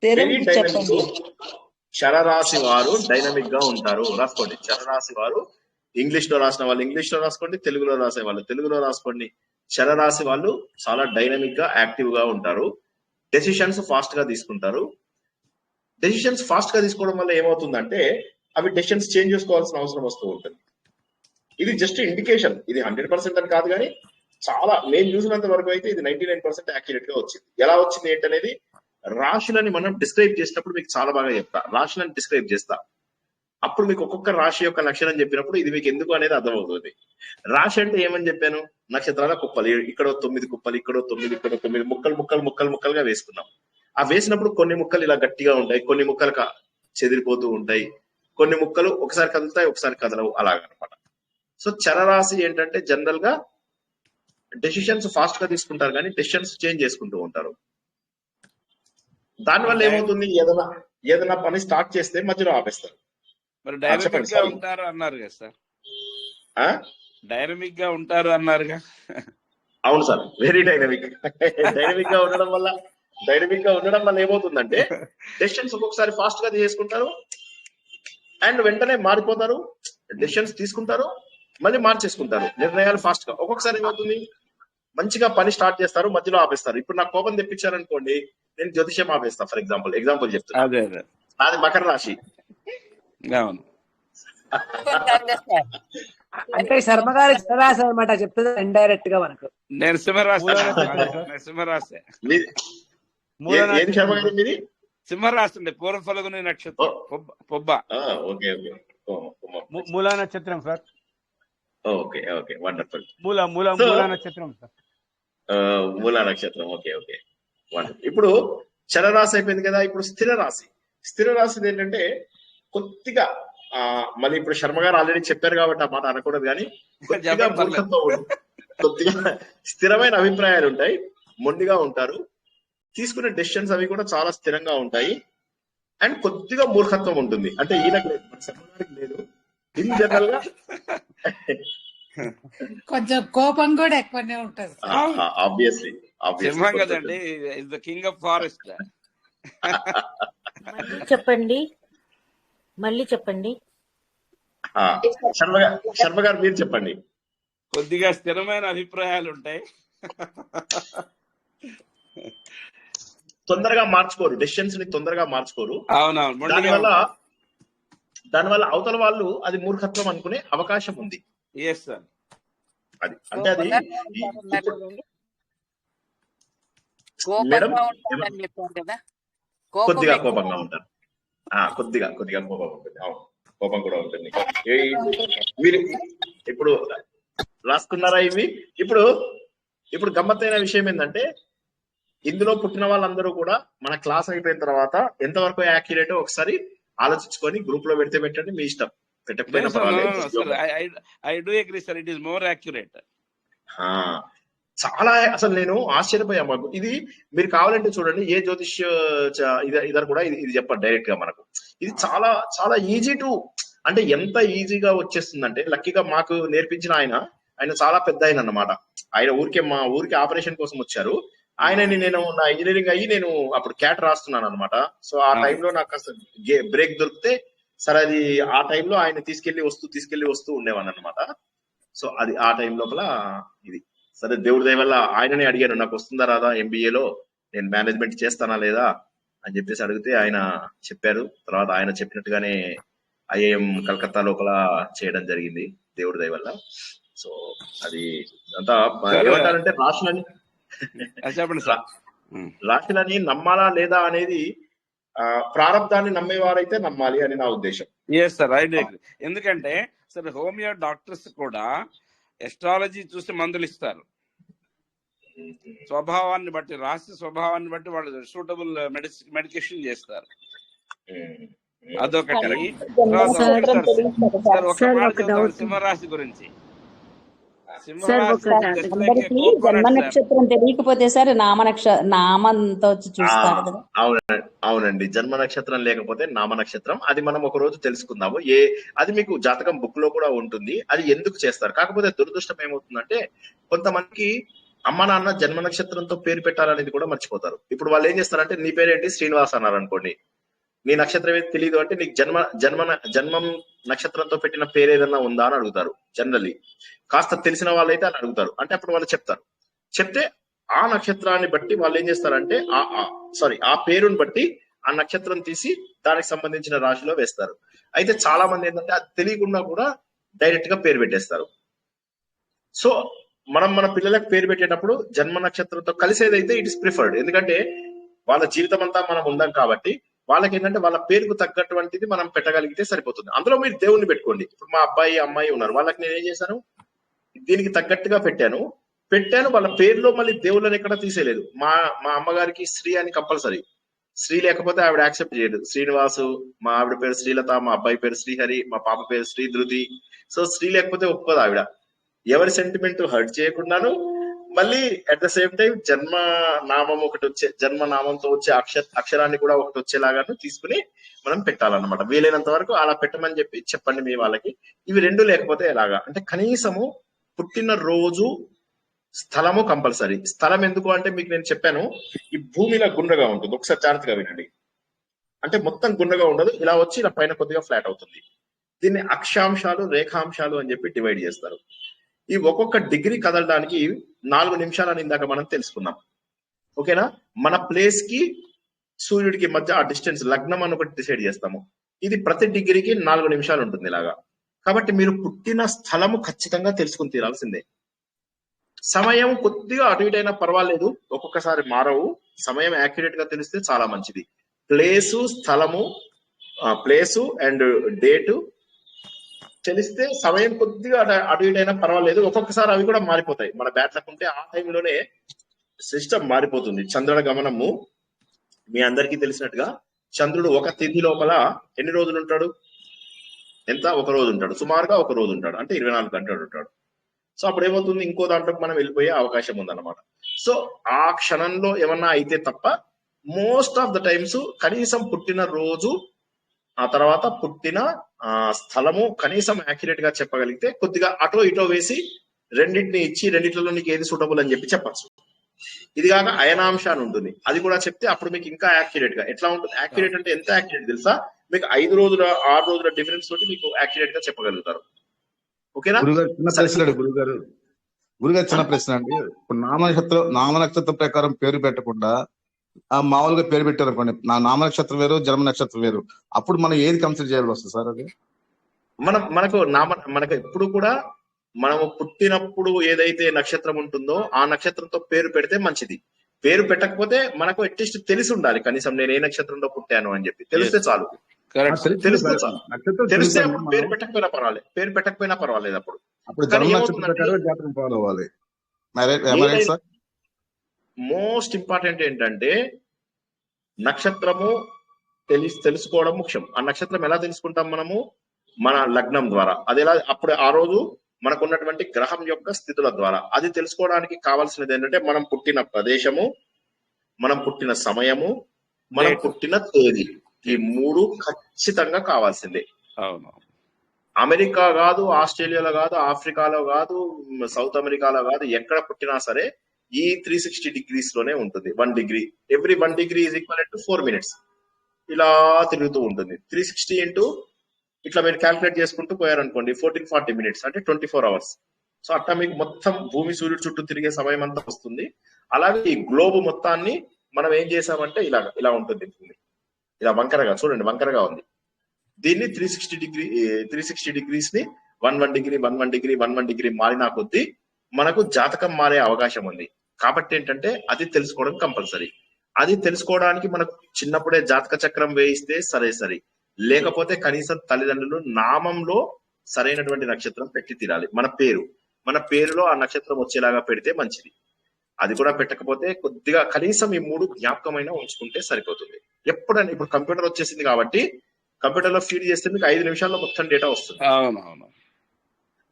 Very dynamic. చరరాశి వారు డైనమిక్ గా ఉంటారు. రాసుకోండి. చరరాశి వారు ఇంగ్లీష్ లో రాసిన వాళ్ళు ఇంగ్లీష్ లో రాసుకోండి, తెలుగులో రాసే వాళ్ళు తెలుగులో రాసుకోండి. చరరాశి వాళ్ళు చాలా డైనమిక్ గా యాక్టివ్ గా ఉంటారు. డెసిషన్స్ ఫాస్ట్ గా తీసుకుంటారు. డెసిషన్స్ ఫాస్ట్ గా తీసుకోవడం వల్ల ఏమవుతుందంటే అవి డెసిషన్స్ చేంజ్ చేసుకోవాల్సిన అవసరం వస్తూ ఉంటుంది. ఇది జస్ట్ ఇండికేషన్. ఇది 100% అని కాదు, కానీ చాలా నేను చూసినంత వరకు అయితే ఇది 99% యాక్యురేట్ గా వచ్చింది. ఎలా వచ్చింది ఏంటనేది రాశులని మనం డిస్క్రైబ్ చేసినప్పుడు మీకు చాలా బాగా చెప్తా. రాశులని డిస్క్రైబ్ చేస్తా. అప్పుడు మీకు ఒక్కొక్క రాశి యొక్క లక్షణం చెప్పినప్పుడు ఇది మీకు ఎందుకు అనేది అర్థమవుతుంది. రాశి అంటే ఏమని చెప్పాను? నక్షత్రాల కుప్పలు. ఇక్కడ 9 కుప్పలు, ఇక్కడ 9, ఇక్కడ 9 ముక్కలుగా వేసుకున్నాం. ఆ వేసినప్పుడు కొన్ని ముక్కలు ఇలా గట్టిగా ఉంటాయి, కొన్ని ముక్కలు చెదిరిపోతూ ఉంటాయి, కొన్ని ముక్కలు ఒకసారి కదులుతాయి, ఒకసారి కదలవు, అలాగనమాట. సో చరరాశి ఏంటంటే జనరల్ గా డెసిషన్స్ ఫాస్ట్ గా తీసుకుంటారు, కానీ డెసిషన్స్ చేంజ్ చేసుకుంటూ ఉంటారు. దానివల్ల ఏమవుతుంది? ఏదైనా పని స్టార్ట్ చేస్తే మధ్యలో ఆపేస్తారు. మరి డైనమిక్ గా ఉంటారు అన్నారు కదా సార్. డైనమిక్ గా ఉంటారు అన్నారుగా. అవును సార్, వెరీ డైనమిక్. డైనమిక్ గా ఉండడం వల్ల ఏమవుతుందంటే డెసిషన్స్ ఒక్కొక్కసారి ఫాస్ట్ గా చేసుకుంటారు అండ్ వెంటనే మారిపోతారు. డెసిషన్స్ తీసుకుంటారు, మళ్ళీ మార్చేసుకుంటారు. నిర్ణయాలు ఫాస్ట్ గా. ఒక్కొక్కసారి ఏమవుతుంది? మంచిగా పని స్టార్ట్ చేస్తారు, మధ్యలో ఆపేస్తారు. ఇప్పుడు నాకు కోపం తెప్పించారనుకోండి, నేను జ్యోతిష్యం ఆపేస్తా. ఫర్ ఎగ్జాంపుల్ చెప్తాను. నాది మకర రాశి. అంటే శర్మ గారి చరరాశి అనమాట చెప్తుంది ఇండైరెక్ట్ గా మనకు. నేను సింహరాశి. ఏది శర్మ గారి మీది? సింహరాశి అండి. పూర్వ ఫల్గుని నక్షత్రం. పొబ్బ. మూలా నక్షత్రం సార్. Okay okay, wonderful. మూలా నక్షత్రం సార్. మూలా నక్షత్రం. Okay okay, wonderful. ఇప్పుడు చరరాశి అయిపోయింది కదా. ఇప్పుడు స్థిర రాశి. స్థిర రాశి ఏంటంటే కొద్దిగా మళ్ళీ ఇప్పుడు శర్మ గారు ఆల్రెడీ చెప్పారు కాబట్టి ఆ మాట అనకూడదు, కానీ కొద్దిగా మూర్ఖత్వం, కొద్దిగా స్థిరమైన అభిప్రాయాలు ఉంటాయి, మొండిగా ఉంటారు. తీసుకునే డెసిషన్స్ అవి కూడా చాలా స్థిరంగా ఉంటాయి అండ్ కొద్దిగా మూర్ఖత్వం ఉంటుంది. అంటే ఈయనకు లేదు, మన శర్మ గారికి లేదు. ఇన్ జనరల్ గా కొంచెం కోపం కూడా ఎక్కువనే ఉంటుంది. Obviously king of forest. మళ్ళీ చెప్పండి. శర్మ గారు మీరు చెప్పండి. కొద్దిగా స్థిరమైన అభిప్రాయాలు ఉంటాయి, తొందరగా మార్చుకోరు, డెసిషన్స్ ని తొందరగా మార్చుకోరు. అవునవును. దానివల్ల అవతల వాళ్ళు అది మూర్ఖత్వం అనుకునే అవకాశం ఉంది. అది అంటే అది మేడం కొద్దిగా కోపంగా ఉంటారు. కొద్దిగా కోపం ఉంటుంది. అవును, కోపం కూడా ఉంటుంది. మీరు ఇప్పుడు రాసుకున్నారా ఇవి? ఇప్పుడు గమ్మత్తైన విషయం ఏంటంటే ఇందులో పుట్టిన వాళ్ళందరూ కూడా మన క్లాస్ అయిపోయిన తర్వాత ఎంతవరకు యాక్యురేట్ ఒకసారి ఆలోచించుకొని గ్రూప్ లో పెడితే పెట్టండి, మీ ఇష్టం. పెట్టకపోయినా పర్వాలేదు. I do agree, sir. It is more accurate. చాలా అసలు నేను ఆశ్చర్యపోయా. మాకు ఇది మీరు కావాలంటే చూడండి, ఏ జ్యోతిష్య ఇదర్ కూడా ఇది చెప్పండి డైరెక్ట్ గా మనకు. ఇది చాలా చాలా ఈజీ టు, అంటే ఎంత ఈజీగా వచ్చేస్తుందంటే, లక్కీగా మాకు నేర్పించిన ఆయన చాలా పెద్ద ఆయన అన్నమాట. ఆయన మా ఊరికి ఆపరేషన్ కోసం వచ్చారు. ఆయనని నేను నా ఇంజనీరింగ్ అయ్యి నేను అప్పుడు క్యాట్ రాస్తున్నాను అనమాట. సో ఆ టైంలో నాకు అసలు బ్రేక్ దొరికితే సరే, అది ఆ టైంలో ఆయన తీసుకెళ్లి వస్తూ ఉండేవాడిని అనమాట. సో అది ఆ టైం లోపల ఇది సరే, దేవుడి దయ వల్ల ఆయననే అడిగాను, నాకు వస్తుందా రాదా ఎంబీఏలో, నేను మేనేజ్మెంట్ చేస్తానా లేదా అని చెప్పేసి అడిగితే ఆయన చెప్పారు. తర్వాత ఆయన చెప్పినట్టుగానే ఐఐఎం కలకత్తా లోపల చేయడం జరిగింది దేవుడి దయ వల్ల. సో అది అంతా ఏమంటారంటే రాశులని నమ్మాలా లేదా అనేది ప్రారంధాన్ని నమ్మేవారైతే నమ్మాలి అని నా ఉద్దేశం. ఎందుకంటే సరే, హోమియో డాక్టర్స్ కూడా ఎస్ట్రాలజీ చూసి మందులు ఇస్తారు. స్వభావాన్ని బట్టి, రాశి స్వభావాన్ని బట్టి వాళ్ళు సూటబుల్ మెడికేషన్ చేస్తారు. అదొకటి. సింహరాశి గురించి, జన్మ నక్షత్రం తెలియకపోతే సార్ నామంతో వచ్చి చూస్తారు కదా. అవునండి, జన్మ నక్షత్రం లేకపోతే నామ నక్షత్రం, అది మనం ఒక రోజు తెలుసుకుందాము. అది మీకు జాతకం బుక్ లో కూడా ఉంటుంది, అది ఎందుకు చేస్తారు. కాకపోతే దురదృష్టం ఏమవుతుందంటే, కొంతమందికి అమ్మ నాన్న జన్మ నక్షత్రంతో పేరు పెట్టాలనేది కూడా మర్చిపోతారు. ఇప్పుడు వాళ్ళు ఏం చేస్తారంటే, నీ పేరేంటి శ్రీనివాస్ అన్నారు అనుకోండి, నీ నక్షత్రం ఏది తెలియదు అంటే, నీకు జన్మం నక్షత్రంతో పెట్టిన పేరు ఏదన్నా ఉందా అని అడుగుతారు. జనరల్లీ కాస్త తెలిసిన వాళ్ళైతే అని అడుగుతారు. అంటే అప్పుడు వాళ్ళు చెప్తే ఆ నక్షత్రాన్ని బట్టి వాళ్ళు ఏం చేస్తారంటే, ఆ పేరుని బట్టి ఆ నక్షత్రం తీసి దానికి సంబంధించిన రాశిలో వేస్తారు. అయితే చాలా మంది ఏంటంటే, అది తెలియకుండా కూడా డైరెక్ట్ గా పేరు పెట్టేస్తారు. సో మన పిల్లలకు పేరు పెట్టేటప్పుడు జన్మ నక్షత్రంతో కలిసేదైతే ఇట్ ఇస్ ప్రిఫర్డ్. ఎందుకంటే వాళ్ళ జీవితం అంతా మనం ఉందాం కాబట్టి వాళ్ళకి ఏంటంటే వాళ్ళ పేరుకు తగ్గటువంటిది మనం పెట్టగలిగితే సరిపోతుంది. అందులో మీరు దేవుణ్ణి పెట్టుకోండి. ఇప్పుడు మా అబ్బాయి అమ్మాయి ఉన్నారు, వాళ్ళకి నేను ఏం చేశాను, దీనికి తగ్గట్టుగా పెట్టాను. వాళ్ళ పేరులో మళ్ళీ దేవుళ్ళని ఎక్కడ తీసేయలేదు. మా అమ్మగారికి శ్రీ అని కంపల్సరీ, శ్రీ లేకపోతే ఆవిడ యాక్సెప్ట్ చేయదు. శ్రీనివాసు, మా ఆవిడ పేరు శ్రీలత, మా అబ్బాయి పేరు శ్రీహరి, మా పాప పేరు శ్రీధృతి. సో శ్రీ లేకపోతే ఒప్పుకోదు ఆవిడ. ఎవరి సెంటిమెంట్ హర్ట్ చేయకుండాను, మళ్ళీ అట్ ద సేమ్ టైం జన్మనామం ఒకటి జన్మ నామంతో వచ్చే అక్షరాన్ని కూడా ఒకటి వచ్చేలాగాను తీసుకుని మనం పెట్టాలన్నమాట. వీలైనంత వరకు అలా పెట్టమని చెప్పండి మీ వాళ్ళకి. ఇవి రెండు లేకపోతే ఎలాగా అంటే, కనీసము పుట్టిన రోజు, స్థలము కంపల్సరీ. స్థలం ఎందుకు అంటే, మీకు నేను చెప్పాను, ఈ భూమిలో గుండ్రగా ఉంటుంది. ఒకసారి జాగ్రత్తగా వినండి. అంటే మొత్తం గుండ్రగా ఉండదు, ఇలా వచ్చి ఇలా పైన కొద్దిగా ఫ్లాట్ అవుతుంది. దీన్ని అక్షాంశాలు, రేఖాంశాలు అని చెప్పి డివైడ్ చేస్తారు. ఈ ఒక్కొక్క డిగ్రీ కదలడానికి 4 నిమిషాలని ఇందాక మనం తెలుసుకున్నాం. ఓకేనా? మన ప్లేస్ కి సూర్యుడికి మధ్య ఆ డిస్టెన్స్, లగ్నం అని ఒకటి డిసైడ్ చేస్తాము. ఇది ప్రతి డిగ్రీకి 4 నిమిషాలు ఉంటుంది ఇలాగా. కాబట్టి మీరు పుట్టిన స్థలము ఖచ్చితంగా తెలుసుకుని తీరాల్సిందే. సమయం కొద్దిగా అటు ఇటు అయినా పర్వాలేదు, ఒక్కొక్కసారి మారవు. సమయం యాక్యురేట్ గా తెలిస్తే చాలా మంచిది. ప్లేసు, స్థలము, ప్లేసు అండ్ డేటు తెలిస్తే సమయం కొద్దిగా అటు ఇటు అయినా పర్వాలేదు. ఒక్కొక్కసారి అవి కూడా మారిపోతాయి. మన బ్యాట్లకు ఉంటే ఆ టైంలోనే సిస్టమ్ మారిపోతుంది. చంద్రుడి గమనము మీ అందరికీ తెలిసినట్టుగా, చంద్రుడు ఒక తిథి లోపల ఎన్ని రోజులు ఉంటాడు? ఒక రోజు ఉంటాడు, సుమారుగా ఒక రోజు ఉంటాడు, అంటే 24 గంటలు ఉంటాడు. సో అప్పుడు ఏమవుతుంది, ఇంకో దాంట్లోకి మనం వెళ్ళిపోయే అవకాశం ఉందన్నమాట. సో ఆ క్షణంలో ఏమన్నా అయితే తప్ప మోస్ట్ ఆఫ్ ద టైమ్స్ కనీసం పుట్టిన రోజు, ఆ తర్వాత పుట్టిన స్థలము కనీసం యాక్యురేట్ గా చెప్పగలిగితే, కొద్దిగా అటో ఇటో వేసి రెండింటిని ఇచ్చి రెండిట్లలో నీకు ఏది సూటబుల్ అని చెప్పి చెప్పచ్చు. ఇది కాక అయనాంశ అని ఉంటుంది, అది కూడా చెప్తే అప్పుడు మీకు ఇంకా యాక్యురేట్ గా ఎట్లా ఉంటుంది. యాక్యురేట్ అంటే ఎంత యాక్యురేట్ తెలుసా? మీకు 5 రోజుల 6 రోజుల డిఫరెన్స్ తోటి మీకు యాక్యురేట్ గా చెప్పగలుగుతారు. ఓకేనా? గురుగారు చిన్న ప్రశ్న అండి. ఇప్పుడు నామ నక్షత్రం ప్రకారం పేరు పెట్టకుండా మామూలుగా పేరు పెట్టారు అనుకోండి, నా నామ నక్షత్రం వేరు, జన్మ నక్షత్రం వేరు, అప్పుడు మనం ఏది కన్సిడర్ చేయాల్సి వస్తుంది సార్? అది మనకు ఎప్పుడు కూడా మనము పుట్టినప్పుడు ఏదైతే నక్షత్రం ఉంటుందో ఆ నక్షత్రంతో పేరు పెడితే మంచిది. పేరు పెట్టకపోతే మనకు అట్లీస్ట్ తెలిసి ఉండాలి, కనీసం నేను ఏ నక్షత్రంలో పుట్టాను అని చెప్పి తెలిస్తే చాలు. తెలిస్తే అప్పుడు పేరు పెట్టకపోయినా పర్వాలేదు. అప్పుడు మోస్ట్ ఇంపార్టెంట్ ఏంటంటే, నక్షత్రము తెలుసుకోవడం ముఖ్యం. ఆ నక్షత్రం ఎలా తెలుసుకుంటాం మనము? మన లగ్నం ద్వారా. అది ఎలా? అప్పుడు ఆ రోజు మనకున్నటువంటి గ్రహం యొక్క స్థితుల ద్వారా. అది తెలుసుకోవడానికి కావాల్సినది ఏంటంటే మనం పుట్టిన ప్రదేశము, మనం పుట్టిన సమయము, మనం పుట్టిన తేదీ. ఈ 3 ఖచ్చితంగా కావాల్సిందే. అవును. అమెరికా కాదు, ఆస్ట్రేలియాలో కాదు, ఆఫ్రికాలో కాదు, సౌత్ అమెరికాలో కాదు, ఎక్కడ పుట్టినా సరే ఈ 360 degrees లోనే ఉంటుంది. 1 degree, every 1 degree is equal to 4 minutes. ఇలా తిరుగుతూ ఉంటుంది. 360 ఇంటూ ఇట్లా మీరు క్యాల్కులేట్ చేసుకుంటూ పోయారనుకోండి 1440 minutes, అంటే 24 hours. సో అట్లా మీకు మొత్తం భూమి సూర్యుడు చుట్టూ తిరిగే సమయం అంతా వస్తుంది. అలాగే ఈ గ్లోబ్ మొత్తాన్ని మనం ఏం చేసామంటే ఇలా ఉంటుంది భూమి, ఇలా వంకరగా చూడండి, వంకరగా ఉంది. దీన్ని 360 degrees ని 1 degree మారినా కొద్దీ మనకు జాతకం మారే అవకాశం ఉంది. కాబట్టి ఏంటంటే అది తెలుసుకోవడం కంపల్సరీ. అది తెలుసుకోవడానికి మనకు చిన్నప్పుడే జాతక చక్రం వేయిస్తే సరే, లేకపోతే కనీసం తల్లిదండ్రులు నామంలో సరైనటువంటి నక్షత్రం పెట్టి తీరాలి. మన పేరులో ఆ నక్షత్రం వచ్చేలాగా పెడితే మంచిది. అది కూడా పెట్టకపోతే కొద్దిగా కనీసం ఈ 3 జ్ఞాపకమైన ఉంచుకుంటే సరిపోతుంది. ఎప్పుడైనా ఇప్పుడు కంప్యూటర్ వచ్చేసింది కాబట్టి కంప్యూటర్ లో ఫీడ్ చేస్తే మీకు 5 నిమిషాల్లో మొత్తం డేటా వస్తుంది.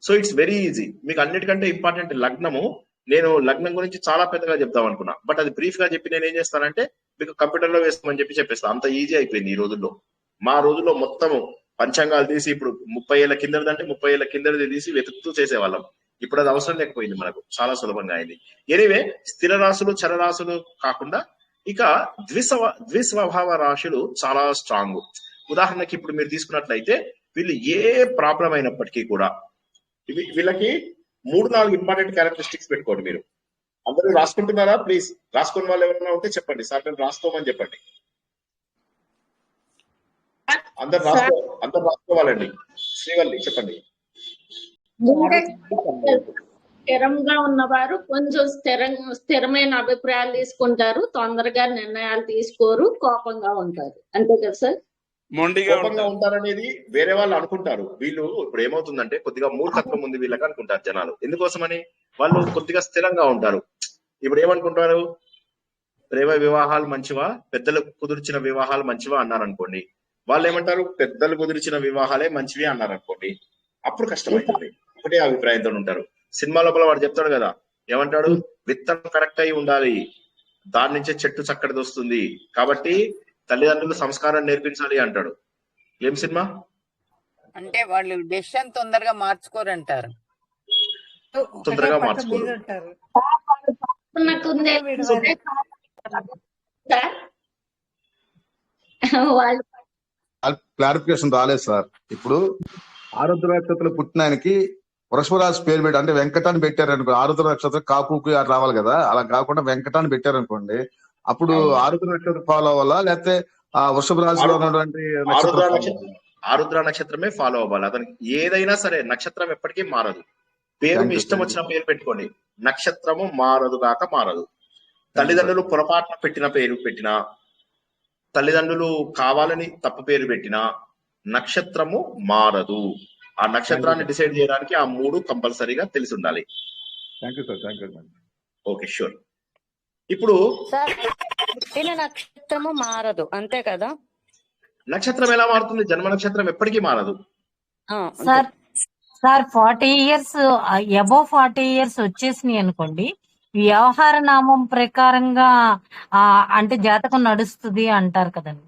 So it's very easy. మీకు అన్నిటికంటే ఇంపార్టెంట్ లగ్నము. నేను లగ్నం గురించి చాలా పెద్దగా చెప్దాం అనుకున్నా, బట్ అది బ్రీఫ్ గా చెప్పి నేను ఏం చేస్తానంటే మీకు కంప్యూటర్ లో వేస్తామని చెప్పేస్తాను. అంత ఈజీ అయిపోయింది ఈ రోజుల్లో. మా రోజుల్లో మొత్తము పంచాంగాలు తీసి, ఇప్పుడు 30 ఏళ్ల కిందదంటే 30 ఏళ్ల కిందది తీసి వెతుకుతూ చేసేవాళ్ళం. ఇప్పుడు అది అవసరం లేకపోయింది, మనకు చాలా సులభంగా అయింది. ఎనీవే, స్థిర రాశులు చరరాశులు కాకుండా ఇక ద్విస్వభావ రాశులు చాలా స్ట్రాంగ్. ఉదాహరణకి ఇప్పుడు మీరు తీసుకున్నట్లయితే వీళ్ళు ఏ ప్రాబ్లం అయినప్పటికీ కూడా వీళ్ళకి 3-4 ఇంపార్టెంట్ క్యారెక్టరిస్టిక్స్ పెట్టుకోండి. మీరు అందరూ రాసుకుంటున్నారా? ప్లీజ్ రాసుకున్న వాళ్ళు ఎవరైనా ఉంటే చెప్పండి. సార్ నేను రాసుకోమని చెప్పండి. అందరు రాసుకోవాలండి. శ్రీవల్లి చెప్పండి. స్థిరంగా ఉన్నవారు కొంచెం స్థిరమైన అభిప్రాయాలు తీసుకుంటారు, తొందరగా నిర్ణయాలు తీసుకోరు, కోపంగా ఉంటారు. అంతే కదా సార్? కోపంగా ఉంటారనేది వేరే వాళ్ళు అనుకుంటారు. వీళ్ళు ఇప్పుడు ఏమవుతుందంటే కొద్దిగా మూర్ఖత్వం ఉంది వీళ్ళకి అనుకుంటారు జనాలు. ఎందుకోసమని? వాళ్ళు కొద్దిగా స్థిరంగా ఉంటారు. ఇప్పుడు ఏమనుకుంటారు, ప్రేమ వివాహాలు మంచివా, పెద్దలు కుదిర్చిన వివాహాలు మంచివా అన్నారు అనుకోండి. వాళ్ళు ఏమంటారు, పెద్దలు కుదిర్చిన వివాహాలే మంచివి అన్నారు అనుకోండి. అప్పుడు కష్టమవుతుంది. ఒకటే అభిప్రాయంతో ఉంటారు. సినిమా లోపల వాడు చెప్తాడు కదా, ఏమంటాడు, విత్తనం కరెక్ట్ అయి ఉండాలి, దాని నుంచే చెట్టు చక్కటిది వస్తుంది, కాబట్టి తల్లిదండ్రులు సంస్కారం నేర్పించాలి అంటాడు. ఏం సినిమా అంటే వాళ్ళు డెసిషన్ తొందరగా మార్చుకోరంటారు. తొందరగా మార్చుకోరు. క్లారిఫికేషన్ రాలేదు సార్. ఇప్పుడు ఆరుద్ర నక్షత్రం పుట్టిన ఆయనకి వృషభరాశి పేరు పెట్టి, అంటే వెంకటాన్ని పెట్టారు అనుకో, ఆరుద్ర నక్షత్రం కాకుకి అట్లా రావాలి కదా, అలా కాకుండా వెంకటాన్ని పెట్టారు అనుకోండి, అప్పుడు ఆరుద్ర నక్షత్రం ఫాలో అవ్వాలా, లేకపోతే ఆ వృషభ రాశిలో ఉన్నటువంటి ఆరుద్ర నక్షత్రమే ఫాలో అవ్వాలి. అతనికి ఏదైనా సరే నక్షత్రం ఎప్పటికీ మారదు. పేరు మీ ఇష్టం వచ్చిన పేరు పెట్టుకోండి, నక్షత్రము మారదు కాక మారదు. తల్లిదండ్రులు పొరపాటున పెట్టిన పేరు పెట్టినా, తల్లిదండ్రులు కావాలని తప్పు పేరు పెట్టినా నక్షత్రము మారదు. ఆ నక్షత్రాన్ని డిసైడ్ చేయడానికి ఆ 3 కంపల్సరీగా తెలిసి ఉండాలి. Okay, sure. ఇప్పుడు పుట్టిన నక్షత్రము మారదు, అంతే కదా? నక్షత్రం ఎలా మారుతుంది? జన్మ నక్షత్రం ఎప్పటికీ మారదు సార్. 40 years అబౌవ్ 40 years వచ్చేసినాయి అనుకోండి, వ్యవహార నామం ప్రకారంగా అంటే జాతకం నడుస్తుంది అంటారు కదండి.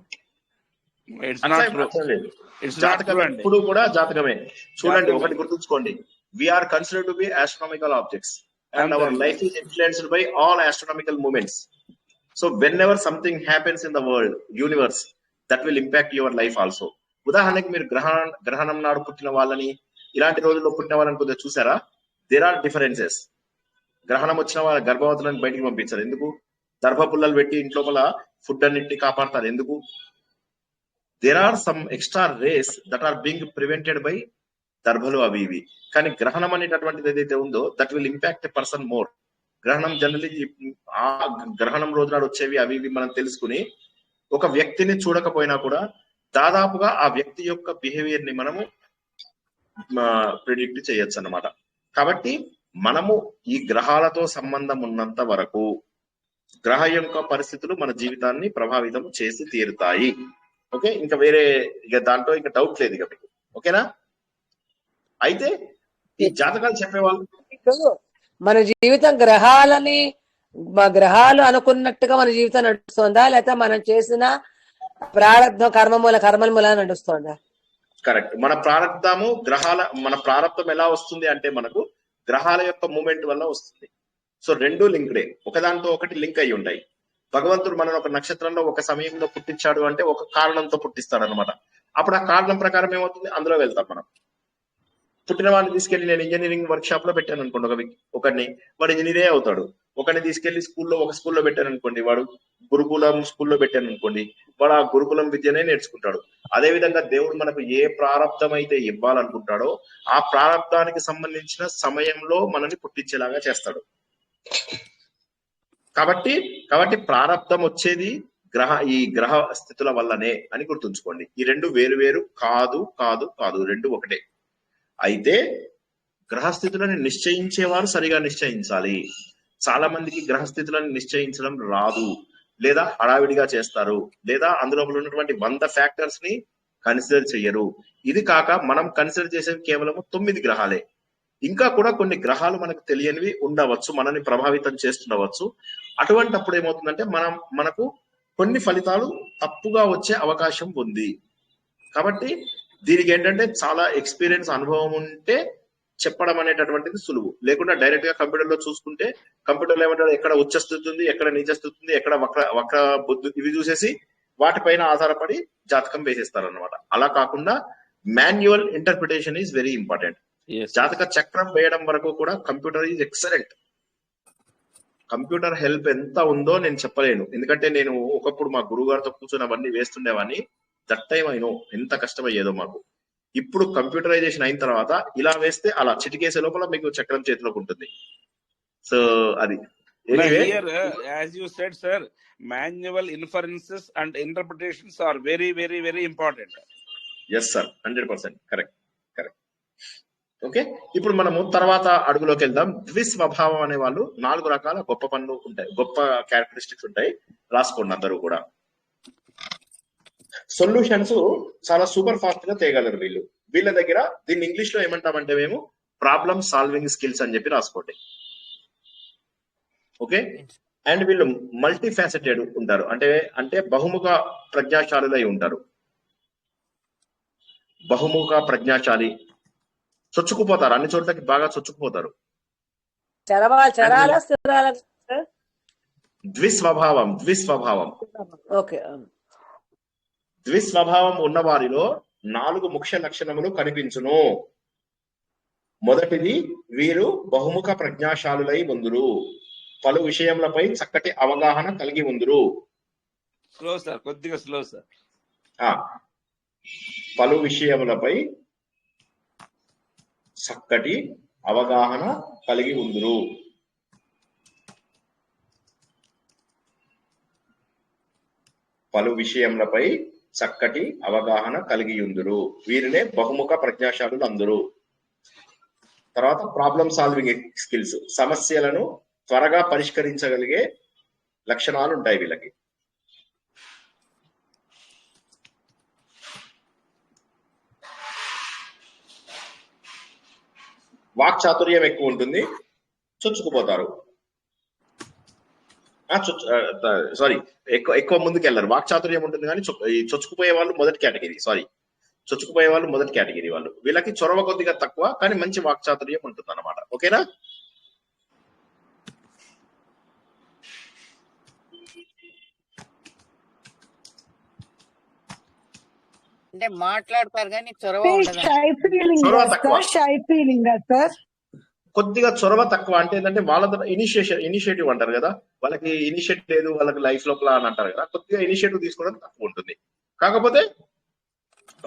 జాతకం ఎప్పుడు కూడా జాతకమే. చూడండి, ఒకటి గుర్తుంచుకోండి, we are considered to be astronomical objects and our life is influenced by all astronomical movements. So whenever something happens in the world, universe, that will impact your life also. ఉదాహరణకి మీరు గ్రహణం నాడు పుట్టిన వాళ్ళని, ఇలాంటి రోజుల్లో పుట్టిన వాళ్ళని కొద్దిగా చూసారా? There are differences. గ్రహణం వచ్చిన వాళ్ళ గర్భవతులను బయటికి పంపించారు ఎందుకు? దర్భ పుల్లలు పెట్టి ఇంట్లోపల ఫుడ్ అన్నిటిని కాపాడతారు ఎందుకు? There are some extra rays that are being prevented by దర్భలు అవి ఇవి. కానీ గ్రహణం అనేటటువంటిది ఏదైతే ఉందో that will impact a person more. గ్రహణం జనరలీ ఆ గ్రహణం రోజు నాడు వచ్చేవి అవి ఇవి మనం తెలుసుకుని ఒక వ్యక్తిని చూడకపోయినా కూడా దాదాపుగా ఆ వ్యక్తి యొక్క బిహేవియర్ ని మనము ప్రిడిక్ట్ చేయొచ్చు అన్నమాట. కాబట్టి మనము ఈ గ్రహాలతో సంబంధం ఉన్నంత వరకు గ్రహ యొక్క పరిస్థితులు మన జీవితాన్ని ప్రభావితం చేసి తీరుతాయి. ఓకే, ఇంకా వేరే ఇక దాంట్లో ఇంకా డౌట్ లేదు ఇక మీకు. ఓకేనా? అయితే ఈ జాతకాలు చెప్పేవాళ్ళు మన జీవితం గ్రహాలు అనుకున్నట్టుగా మన జీవితం నడుస్తుందా, లేకపోతే మనం చేసిన ప్రారంభం కర్మల మూల నడుస్తుందా? కరెక్ట్. మన ప్రారంభం ఎలా వస్తుంది అంటే మనకు గ్రహాల యొక్క మూమెంట్ వల్ల వస్తుంది. సో రెండు లింక్డే, ఒకదానితో ఒకటి లింక్ అయి ఉంటాయి. భగవంతుడు మనం ఒక నక్షత్రంలో ఒక సమయంలో పుట్టించాడు అంటే ఒక కారణంతో పుట్టిస్తాడు అనమాట. అప్పుడు ఆ కారణం ప్రకారం ఏమవుతుంది, అందులో వెళ్తాం మనం. పుట్టిన వాడిని తీసుకెళ్లి నేను ఇంజనీరింగ్ వర్క్ షాప్ లో పెట్టాను అనుకోండి, ఒకరిని, వాడు ఇంజనీరే అవుతాడు. ఒకరిని తీసుకెళ్లి ఒక స్కూల్లో పెట్టాను అనుకోండి, వాడు గురుకులం స్కూల్లో పెట్టాను అనుకోండి, వాడు ఆ గురుకులం విద్యనే నేర్చుకుంటాడు. అదే విధంగా దేవుడు మనకు ఏ ప్రారంధం అయితే ఇవ్వాలనుకుంటాడో ఆ ప్రారంధానికి సంబంధించిన సమయంలో మనల్ని పుట్టించేలాగా చేస్తాడు. కాబట్టి ప్రారంధం వచ్చేది ఈ గ్రహ స్థితుల వల్లనే అని గుర్తుంచుకోండి. ఈ రెండు వేరు వేరు కాదు, రెండు ఒకటే. అయితే గ్రహస్థితులను నిశ్చయించేవారు సరిగా నిశ్చయించాలి. చాలా మందికి గ్రహస్థితులను నిశ్చయించడం రాదు, లేదా హడావిడిగా చేస్తారు, లేదా అందులో ఉన్నటువంటి 100 ఫ్యాక్టర్స్ ని కన్సిడర్ చెయ్యరు. ఇది కాక మనం కన్సిడర్ చేసేది కేవలం 9 గ్రహాలే. ఇంకా కూడా కొన్ని గ్రహాలు మనకు తెలియనివి ఉండవచ్చు, మనల్ని ప్రభావితం చేస్తుండవచ్చు. అటువంటప్పుడు ఏమవుతుందంటే మనకు కొన్ని ఫలితాలు తప్పుగా వచ్చే అవకాశం ఉంది. కాబట్టి దీనికి ఏంటంటే చాలా ఎక్స్పీరియన్స్, అనుభవం ఉంటే చెప్పడం అనేటటువంటిది సులువు. లేకుండా డైరెక్ట్ గా కంప్యూటర్ లో చూసుకుంటే కంప్యూటర్లో ఏమంటారు, ఎక్కడ ఉచ్చస్థితి ఉంది, ఎక్కడ నీచస్థితి ఉంది, ఎక్కడ వక్ర బుద్ధి, ఇవి చూసేసి వాటిపైన ఆధారపడి జాతకం వేసేస్తారు అనమాట. అలా కాకుండా manual interpretation is very important. జాతక చక్రం వేయడం వరకు కూడా computer is excellent. Computer help ఎంత ఉందో నేను చెప్పలేను. ఎందుకంటే నేను ఒకప్పుడు మా గురువు గారితో కూర్చొని అవన్నీ వేస్తుండేవాడిని. దట్ టైం అయినో ఎంత కష్టమయ్యేదో మాకు. ఇప్పుడు కంప్యూటరైజేషన్ అయిన తర్వాత ఇలా వేస్తే అలా చిటికేసే లోపల మీకు చక్రం చేతిలోకి ఉంటుంది. సో అది as you said sir, manual inferences and interpretations are very very very important. yes sir, 100% correct. Okay, ఇప్పుడు మనము తర్వాత అడుగులోకి వెళ్దాం. ద్విస్వభావం అనే వాళ్ళు 4 రకాల గొప్ప పనులు ఉంటాయి, గొప్ప క్యారెక్టరిస్టిక్స్ ఉంటాయి. రాసుకోండి అందరూ కూడా. సొల్యూషన్స్ చాలా సూపర్ ఫాస్ట్ గా తేయగలరు వీళ్ళు. వీళ్ళ దగ్గర దీన్ని ఇంగ్లీష్ లో ఏమంటామంటే మేము ప్రాబ్లమ్ సాల్వింగ్ స్కిల్స్ అని చెప్పి రాసుకోండి. ఓకే, అండ్ వీళ్ళు మల్టీ ఫ్యాసెటెడ్ ఉంటారు, అంటే బహుముఖ ప్రజ్ఞాశాలులై ఉంటారు. బహుముఖ ప్రజ్ఞాశాలి, చొచ్చుకుపోతారు, అన్ని చోట్లకి బాగా చొచ్చుకుపోతారు. ద్విస్వభావం. ఓకే, ద్విస్వభావం ఉన్న వారిలో 4 ముఖ్య లక్షణములు కనిపించును. మొదటిది, వీరు బహుముఖ ప్రజ్ఞాశాలులై ఉందురు, పలు విషయములపై చక్కటి అవగాహన కలిగి ఉందురు. స్లో సార్, కొద్దిగా స్లో సార్. పలు విషయములపై చక్కటి అవగాహన కలిగి ఉందురు. పలు విషయములపై చక్కటి అవగాహన కలిగి ఉందురు, వీరినే బహుముఖ ప్రజ్ఞాశాలులు అందరూ. తర్వాత ప్రాబ్లమ్ సాల్వింగ్ స్కిల్స్, సమస్యలను త్వరగా పరిష్కరించగలిగే లక్షణాలు ఉంటాయి వీళ్ళకి. వాక్ చాతుర్యం ఎక్కువ ఉంటుంది, చొచ్చుకుపోతారు. ఎక్కువ ముందుకు వెళ్ళరు. వాక్ చాతుర్యం ఉంటుంది కానీ చొచ్చుకుపోయే వాళ్ళు మొదటి కేటగిరీ. వాళ్ళు. వీళ్ళకి చొరవ కొద్దిగా తక్కువ కానీ మంచి వాక్ చాతుర్యం ఉంటుంది అన్నమాట. ఓకేనా? అంటే మాట్లాడతారు కానీ చొరవ కొద్దిగా చొరవ తక్కువ. అంటే ఏంటంటే వాళ్ళ ఇనిషియేటివ్ అంటారు కదా, వాళ్ళకి ఇనిషియేటివ్ లేదు వాళ్ళకి లైఫ్ లోపల అని అంటారు కదా, కొద్దిగా ఇనిషియేటివ్ తీసుకోవడం తక్కువ ఉంటుంది. కాకపోతే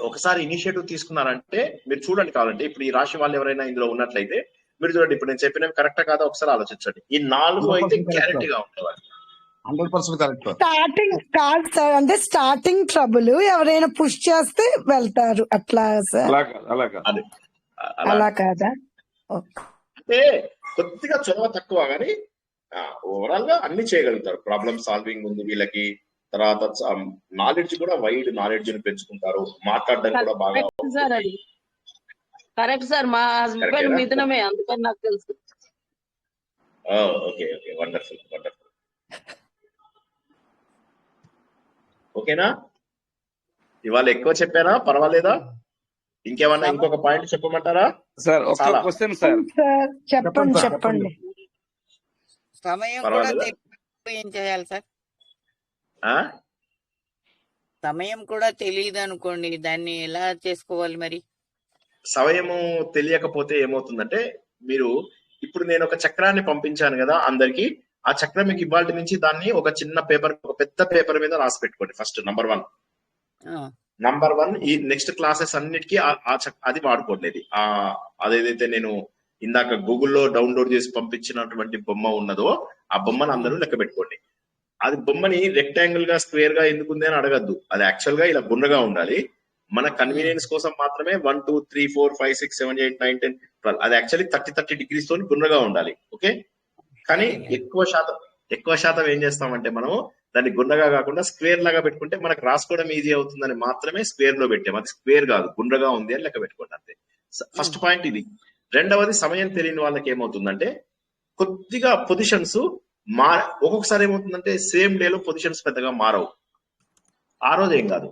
ఒకసారి ఇనిషియేటివ్ తీసుకున్నారంటే మీరు చూడండి, కావాలంటే ఇప్పుడు ఈ రాశి వాళ్ళు ఎవరైనా ఇందులో ఉన్నట్లయితే మీరు చూడండి, ఇప్పుడు నేను చెప్పినవి కరెక్టా కాదా ఒకసారి ఆలోచించండి. ఈ 4 అయితే గ్యారెంటీగా ఉండేవాళ్ళు. 100% కరెక్ట్. స్టార్టింగ్ కాదు సార్, అంటే స్టార్టింగ్ ట్రబుల్ ఎవరైనా పుష్ చేస్తే వెళ్తారు, అట్లా సార్. అలా కాదా? అంటే కొద్దిగా చొరవ తక్కువ కానీ ఓవరాల్ గా అన్ని చేయగలుగుతారు. ప్రాబ్లమ్ సాల్వింగ్ ఉంది వీళ్ళకి. తర్వాత నాలెడ్జ్ కూడా వైడ్ నాలెడ్జ్ ని పెంచుకుంటారు, మాట్లాడడం కూడా బాగా. కరెక్ట్ సార్, మా హస్బెండ్ కరెక్టేనా? మిథునమే, అందుకని నాకు తెలుసు. Okay okay, wonderful wonderful. ఓకేనా? ఇవాళ ఎక్కువ చెప్పారా? పర్వాలేదా? ఇంకేమన్నా ఇంకొక పాయింట్ చెప్పమంటారా? సార్ ఒక్క చాలా క్వశ్చన్ సార్. సార్ చెప్పండి సార్, చెప్పండి. సమయం కూడా పర్వాలేదా? తెలియదు, ఏం చేయాలి సార్? ఆ? సమయం కూడా తెలియదు అనుకోండి, దాన్ని ఎలా చేసుకోవాలి మరి? సమయము తెలియకపోతే ఏమవుతుందంటే, మీరు ఇప్పుడు నేను ఒక చక్రాన్ని పంపించాను కదా అందరికి, ఆ చక్రం మీకు ఇవాళ నుంచి దాన్ని ఒక చిన్న పేపర్, ఒక పెద్ద పేపర్ మీద రాసి పెట్టుకోండి. First number 1. నంబర్ 1, ఈ నెక్స్ట్ క్లాసెస్ అన్నిటికీ అది వాడుకోండి. అదేదైతే నేను ఇందాక గూగుల్లో డౌన్లోడ్ చేసి పంపించినటువంటి బొమ్మ ఉన్నదో ఆ బొమ్మను అందరూ లెక్క పెట్టుకోండి. అది బొమ్మని రెక్టాంగిల్ గా స్క్వేర్ గా ఎందుకుంది అని అడగద్దు. అది యాక్చువల్ గా ఇలా గుండ్రగా ఉండాలి. మన కన్వీనియన్స్ కోసం మాత్రమే 1 2 3 4 5 6 7 8 9 10 12 అది యాక్చువల్లీ 30 degrees తో గుండ్రగా ఉండాలి. ఓకే, కానీ ఎక్కువ శాతం ఏం చేస్తామంటే మనం దాన్ని గుండ్రగా కాకుండా స్క్వేర్ లాగా పెట్టుకుంటే మనకు రాసుకోవడం ఈజీ అవుతుందని మాత్రమే స్క్వేర్ లో పెట్టాం. అది స్క్వేర్ కాదు, గుండ్రగా ఉంది అని లెక్క పెట్టుకోండి అంతే. ఫస్ట్ పాయింట్ ఇది. రెండవది, సమయం తెలియని వాళ్ళకి ఏమవుతుందంటే కొద్దిగా పొజిషన్స్ ఒక్కొక్కసారి ఏమవుతుందంటే సేమ్ డే లో పొజిషన్స్ పెద్దగా మారవు. ఆ రోజు ఏం కాదు.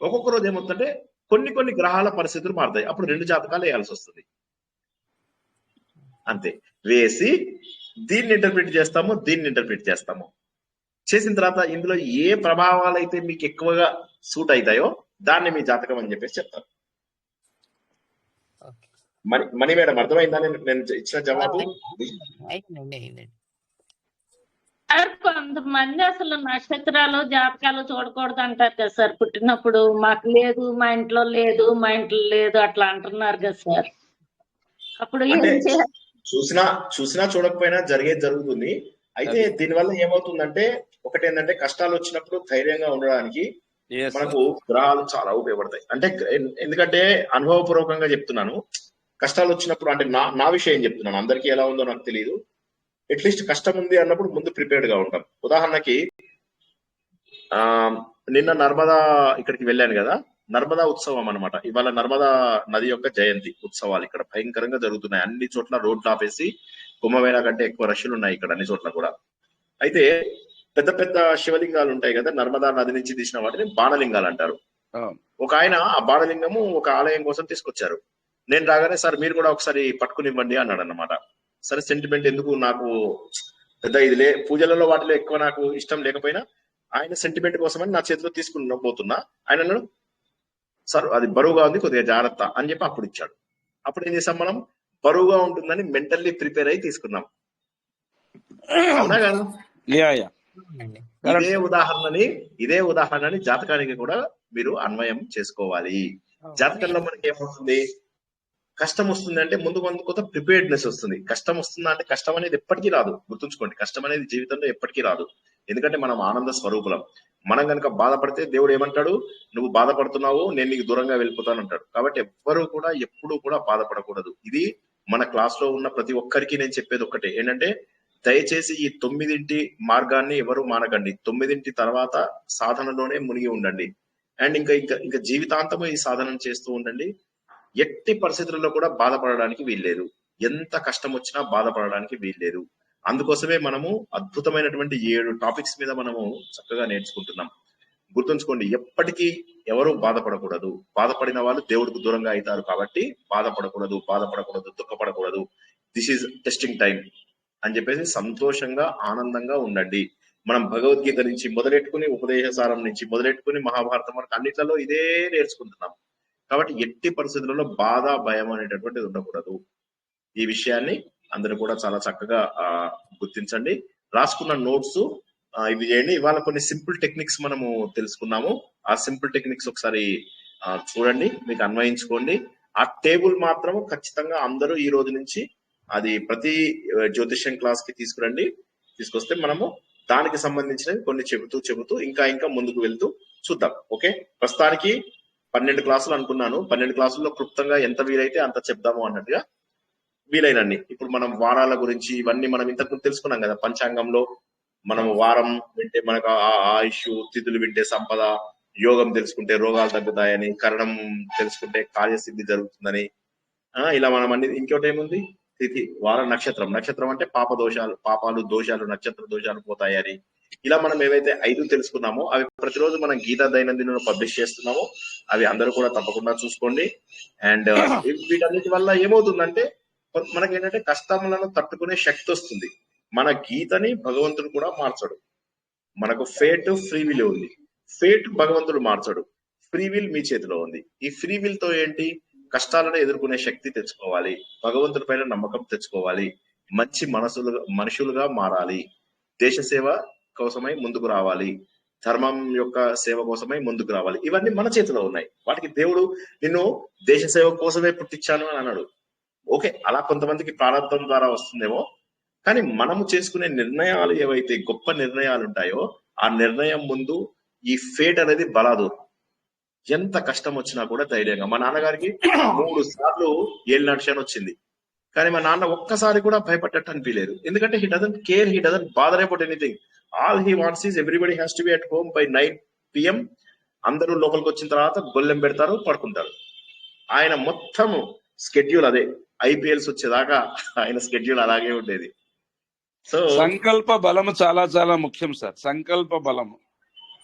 ఒక్కొక్క రోజు ఏమవుతుందంటే కొన్ని గ్రహాల పరిస్థితులు మారుతాయి. అప్పుడు 2 జాతకాలు వేయాల్సి వస్తుంది అంతే. వేసి దీన్ని ఇంటర్ప్రిట్ చేస్తాము, దీన్ని ఇంటర్ప్రిట్ చేస్తాము. చేసిన తర్వాత ఇందులో ఏ ప్రభావాలు అయితే మీకు ఎక్కువగా సూట్ అవుతాయో దాన్ని మీ జాతకం అని చెప్పేసి చెప్తారు. మణి మేడం, అర్థమైందా నేను ఇచ్చిన జవాబు? సార్ కొంతమంది అసలు నక్షత్రాలు జాతకాలు చూడకూడదు అంటారు కదా సార్. పుట్టినప్పుడు మాకు లేదు, మా ఇంట్లో లేదు, మా ఇంట్లో లేదు అట్లా అంటున్నారు కదా సార్. అప్పుడు అంటే ఏం చేయాలి? చూసినా చూడకపోయినా జరిగేది జరుగుతుంది. అయితే దీనివల్ల ఏమవుతుందంటే ఒకటి ఏంటంటే కష్టాలు వచ్చినప్పుడు ధైర్యంగా ఉండడానికి మనకు గ్రహాలు చాలా ఉపయోగపడతాయి. అంటే ఎందుకంటే అనుభవపూర్వకంగా చెప్తున్నాను. కష్టాలు వచ్చినప్పుడు అంటే నా విషయం చెప్తున్నాను, అందరికీ ఎలా ఉందో నాకు తెలియదు. అట్లీస్ట్ కష్టం ఉంది అన్నప్పుడు ముందు ప్రిపేర్డ్ గా ఉంటాం. ఉదాహరణకి నిన్న నర్మదా ఇక్కడికి వెళ్ళాను కదా, నర్మదా ఉత్సవం అన్నమాట. ఇవాళ నర్మదా నది యొక్క జయంతి ఉత్సవాలు ఇక్కడ భయంకరంగా జరుగుతున్నాయి. అన్ని చోట్ల రోడ్లు ఆపేసి కుంభమేళా కంటే ఎక్కువ రష్లు ఉన్నాయి ఇక్కడ అన్ని చోట్ల కూడా. అయితే పెద్ద పెద్ద శివలింగాలు ఉంటాయి కదా, నర్మదా నది నుంచి తీసిన వాటిని బాణలింగాలు అంటారు. ఒక ఆయన ఆ బాణలింగము ఒక ఆలయం కోసం తీసుకొచ్చారు. నేను రాగానే సార్ మీరు కూడా ఒకసారి పట్టుకునివ్వండి అన్నాడు అన్నమాట. సరే, సెంటిమెంట్ ఎందుకు, నాకు పెద్ద ఇది పూజలలో వాటిలో ఎక్కువ నాకు ఇష్టం లేకపోయినా ఆయన సెంటిమెంట్ కోసమని నా చేతిలో తీసుకుని పోతున్నా. ఆయన అన్నాడు, సార్ అది బరువుగా ఉంది, కొద్దిగా జాగ్రత్త అని చెప్పి అప్పుడు ఇచ్చాడు. అప్పుడు ఏం చేసాం, మనం బరువుగా ఉంటుందని మెంటల్లీ ప్రిపేర్ అయి తీసుకున్నాం. అవునా కదా? ఇదే ఉదాహరణని జాతకానికి కూడా మీరు అన్వయం చేసుకోవాలి. జాతకంలో మనకి ఏమవుతుంది, కష్టం వస్తుంది అంటే ముందు కొంత ప్రిపేర్డ్నెస్ వస్తుంది. కష్టం వస్తుందా అంటే కష్టం అనేది ఎప్పటికీ రాదు, గుర్తుంచుకోండి. కష్టం అనేది జీవితంలో ఎప్పటికీ రాదు. ఎందుకంటే మనం ఆనంద స్వరూపులం. మనం కనుక బాధపడితే దేవుడు ఏమంటాడు, నువ్వు బాధపడుతున్నావు, నేను నీకు దూరంగా వెళ్ళిపోతాను అంటాడు. కాబట్టి ఎవ్వరూ కూడా ఎప్పుడూ కూడా బాధపడకూడదు. ఇది మన క్లాస్ లో ఉన్న ప్రతి ఒక్కరికి నేను చెప్పేది ఒక్కటే ఏంటంటే, దయచేసి ఈ 9 మార్గాన్ని ఎవరు మానకండి. 9 తర్వాత సాధనలోనే మునిగి ఉండండి. అండ్ ఇంకా జీవితాంతము ఈ సాధన చేస్తూ ఉండండి. ఎట్టి పరిస్థితుల్లో కూడా బాధపడడానికి వీల్లేదు. ఎంత కష్టం వచ్చినా బాధపడడానికి వీల్లేదు. అందుకోసమే మనము అద్భుతమైనటువంటి 7 టాపిక్స్ మీద మనము చక్కగా నేర్చుకుంటున్నాం. గుర్తుంచుకోండి, ఎప్పటికీ ఎవరు బాధపడకూడదు. బాధపడిన వాళ్ళు దేవుడికి దూరంగా అవుతారు. కాబట్టి బాధపడకూడదు, దుఃఖపడకూడదు. దిస్ ఈజ్ టెస్టింగ్ టైం అని చెప్పేసి సంతోషంగా ఆనందంగా ఉండండి. మనం భగవద్గీత నుంచి మొదలెట్టుకుని, ఉపదేశసారం నుంచి మొదలెట్టుకుని, మహాభారతం వరకు అన్నిట్లలో ఇదే నేర్చుకుంటున్నాం. కాబట్టి ఎట్టి పరిస్థితులలో బాధ, భయం అనేటటువంటిది ఉండకూడదు. ఈ విషయాన్ని అందరూ కూడా చాలా చక్కగా గుర్తించండి. రాసుకున్న నోట్స్ ఇవి చేయండి. ఇవాళ కొన్ని సింపుల్ టెక్నిక్స్ మనము తెలుసుకున్నాము. ఆ సింపుల్ టెక్నిక్స్ ఒకసారి చూడండి, మీకు అన్వయించుకోండి. ఆ టేబుల్ మాత్రం ఖచ్చితంగా అందరూ ఈ రోజు నుంచి అది ప్రతి జ్యోతిష్యం క్లాస్ కి తీసుకురండి. తీసుకొస్తే మనము దానికి సంబంధించినవి కొన్ని చెబుతూ ఇంకా ముందుకు వెళ్తూ చూద్దాం. ఓకే, ప్రస్తుతానికి 12 క్లాసులు అనుకున్నాను. 12 క్లాసుల్లో క్లుప్తంగా ఎంత వీలైతే అంత చెప్దాము అన్నట్టుగా వీలైనన్ని. ఇప్పుడు మనం వారాల గురించి ఇవన్నీ మనం ఇంతకు తెలుసుకున్నాం కదా. పంచాంగంలో మనము వారం వింటే మనకు ఆయుష్, తిథులు వింటే సంపద, యోగం తెలుసుకుంటే రోగాలు తగ్గుతాయని, కరణం తెలుసుకుంటే కార్యసిద్ధి జరుగుతుందని, ఇలా మనం అన్ని. ఇంకోటి ఏముంది? తిథి, వార, నక్షత్రం. నక్షత్రం అంటే పాపాలు దోషాలు, నక్షత్ర దోషాలు పోతాయని. ఇలా మనం ఏవైతే 5 తెలుసుకున్నామో అవి ప్రతిరోజు మనం గీతా దైనందిన పబ్లిష్ చేస్తున్నామో అవి అందరూ కూడా తప్పకుండా చూసుకోండి. అండ్ వీటన్నిటి వల్ల ఏమవుతుందంటే మనకేంటంటే కష్టములను తట్టుకునే శక్తి వస్తుంది. మన గీతని భగవంతుడు కూడా మార్చడు. మనకు ఫేట్, ఫ్రీ విల్ ఉంది. ఫేట్ భగవంతుడు మార్చడు, ఫ్రీ విల్ మీ చేతిలో ఉంది. ఈ ఫ్రీ విల్ తో ఏంటి? కష్టాలను ఎదుర్కొనే శక్తి తెచ్చుకోవాలి, భగవంతుడి పైన నమ్మకం తెచ్చుకోవాలి, మంచి మనుషులుగా మారాలి, దేశ సేవ కోసమై ముందుకు రావాలి, ధర్మం యొక్క సేవ కోసమై ముందుకు రావాలి. ఇవన్నీ మన చేతిలో ఉన్నాయి. వాటికి దేవుడు నిన్ను దేశ సేవ కోసమే పుట్టించాను అని అన్నాడు. ఓకే, అలా కొంతమందికి ప్రారంభం ద్వారా వస్తుందేమో, కానీ మనము చేసుకునే నిర్ణయాలు ఏవైతే గొప్ప నిర్ణయాలు ఉంటాయో ఆ నిర్ణయం ముందు ఈ ఫేట్ అనేది బలాదు. ఎంత కష్టం వచ్చినా కూడా ధైర్యంగా. మా నాన్నగారికి 3 సార్లు ఏలినాటి వచ్చింది, కానీ మా నాన్న ఒక్కసారి కూడా భయపడ్డట్టు అనిపించలేదు. ఎందుకంటే he doesn't care, he doesn't bother about anything. All he wants is everybody has to be at home by 9 PM. అందరూ లోపలికి వచ్చిన తర్వాత గొల్లెం పెడతారు, పడుకుంటారు. ఆయన మొత్తం స్కెడ్యూల్ అదే. IPLs వచ్చేదాకా ఆయన స్కెడ్యూల్ అలాగే ఉండేది. సో సంకల్ప బలము చాలా చాలా ముఖ్యం సార్. సంకల్ప బలము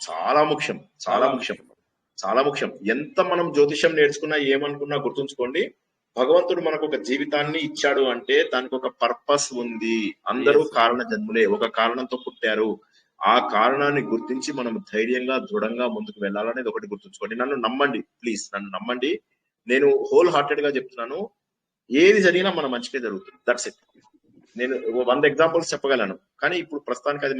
చాలా ముఖ్యం, చాలా ముఖ్యం, చాలా ముఖ్యం. ఎంత మనం జ్యోతిషం నేర్చుకున్నా ఏమనుకున్నా గుర్తుంచుకోండి, భగవంతుడు మనకు ఒక జీవితాన్ని ఇచ్చాడు అంటే దానికి ఒక పర్పస్ ఉంది. అందరూ కారణ జన్ములే, ఒక కారణంతో పుట్టారు. ఆ కారణాన్ని గుర్తించి మనం ధైర్యంగా దృఢంగా ముందుకు వెళ్ళాలనేది ఒకటి గుర్తుంచుకోండి. నన్ను నమ్మండి, ప్లీజ్ నన్ను నమ్మండి. నేను హోల్ హార్టెడ్ గా చెప్తున్నాను, ఏది జరిగినా మన మంచిగా జరుగుతుంది. That's it. నేను 100 ఎగ్జాంపుల్స్ చెప్పగలను, కానీ ఇప్పుడు ప్రస్తుతానికి అది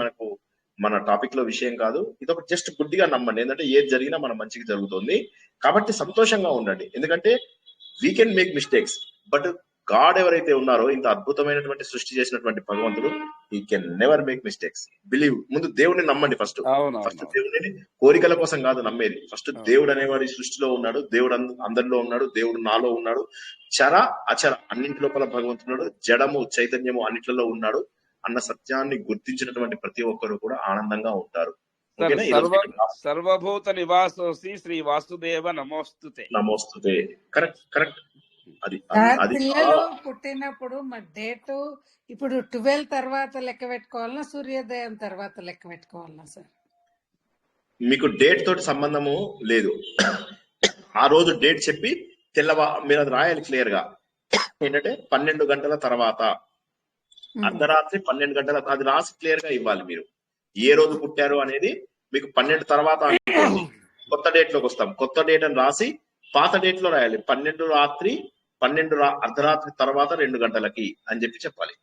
మన టాపిక్ లో విషయం కాదు. ఇది ఒక జస్ట్ గుడ్డిగా నమ్మండి. ఏంటంటే ఏది జరిగినా మన మంచిగా జరుగుతుంది. కాబట్టి సంతోషంగా ఉండండి. ఎందుకంటే we can make mistakes, but God ఎవరైతే ఉన్నారో, ఇంత అద్భుతమైనటువంటి సృష్టి చేసినటువంటి భగవంతుడు, he can never make mistakes. Believe. ముందు దేవుడిని నమ్మండి ఫస్ట్. దేవుడిని కోరికల కోసం కాదు నమ్మేది. ఫస్ట్ దేవుడు అనేవాడు ఈ సృష్టిలో ఉన్నాడు, దేవుడు అందరిలో ఉన్నాడు, దేవుడు నాలో ఉన్నాడు. చర అచర అన్నింటి లోపల భగవంతుడు, జడము చైతన్యము అన్నింటిలో ఉన్నాడు అన్న సత్యాన్ని గుర్తించినటువంటి ప్రతి ఒక్కరు కూడా ఆనందంగా ఉంటారు. సర్వభూత నివాసోసి శ్రీ వాసుదేవ నమోస్తుతే. నమోస్తుతే. Correct, correct. అది పిల్లలు పుట్టినప్పుడు డేట్ ఇప్పుడు 12 తర్వాత లెక్క పెట్టుకోవాలన్నా, సూర్యోదయం తర్వాత లెక్క పెట్టుకోవాలన్నా సార్? మీకు డేట్ తోటి సంబంధము లేదు. ఆ రోజు డేట్ చెప్పి మీరు అది రాయాలి క్లియర్ గా. ఏంటంటే 12 గంటల తర్వాత, అర్ధరాత్రి 12 గంటల, అది రాసి క్లియర్ గా ఇవ్వాలి. మీరు ఏ రోజు పుట్టారు అనేది మీకు 12 తర్వాత కొత్త డేట్ లోకి వస్తాం. కొత్త డేట్ అని రాసి పాత డేట్ లో రాయాలి. 12 రాత్రి 12 అర్ధరాత్రి తర్వాత 2 గంటలకి అని చెప్పాలి.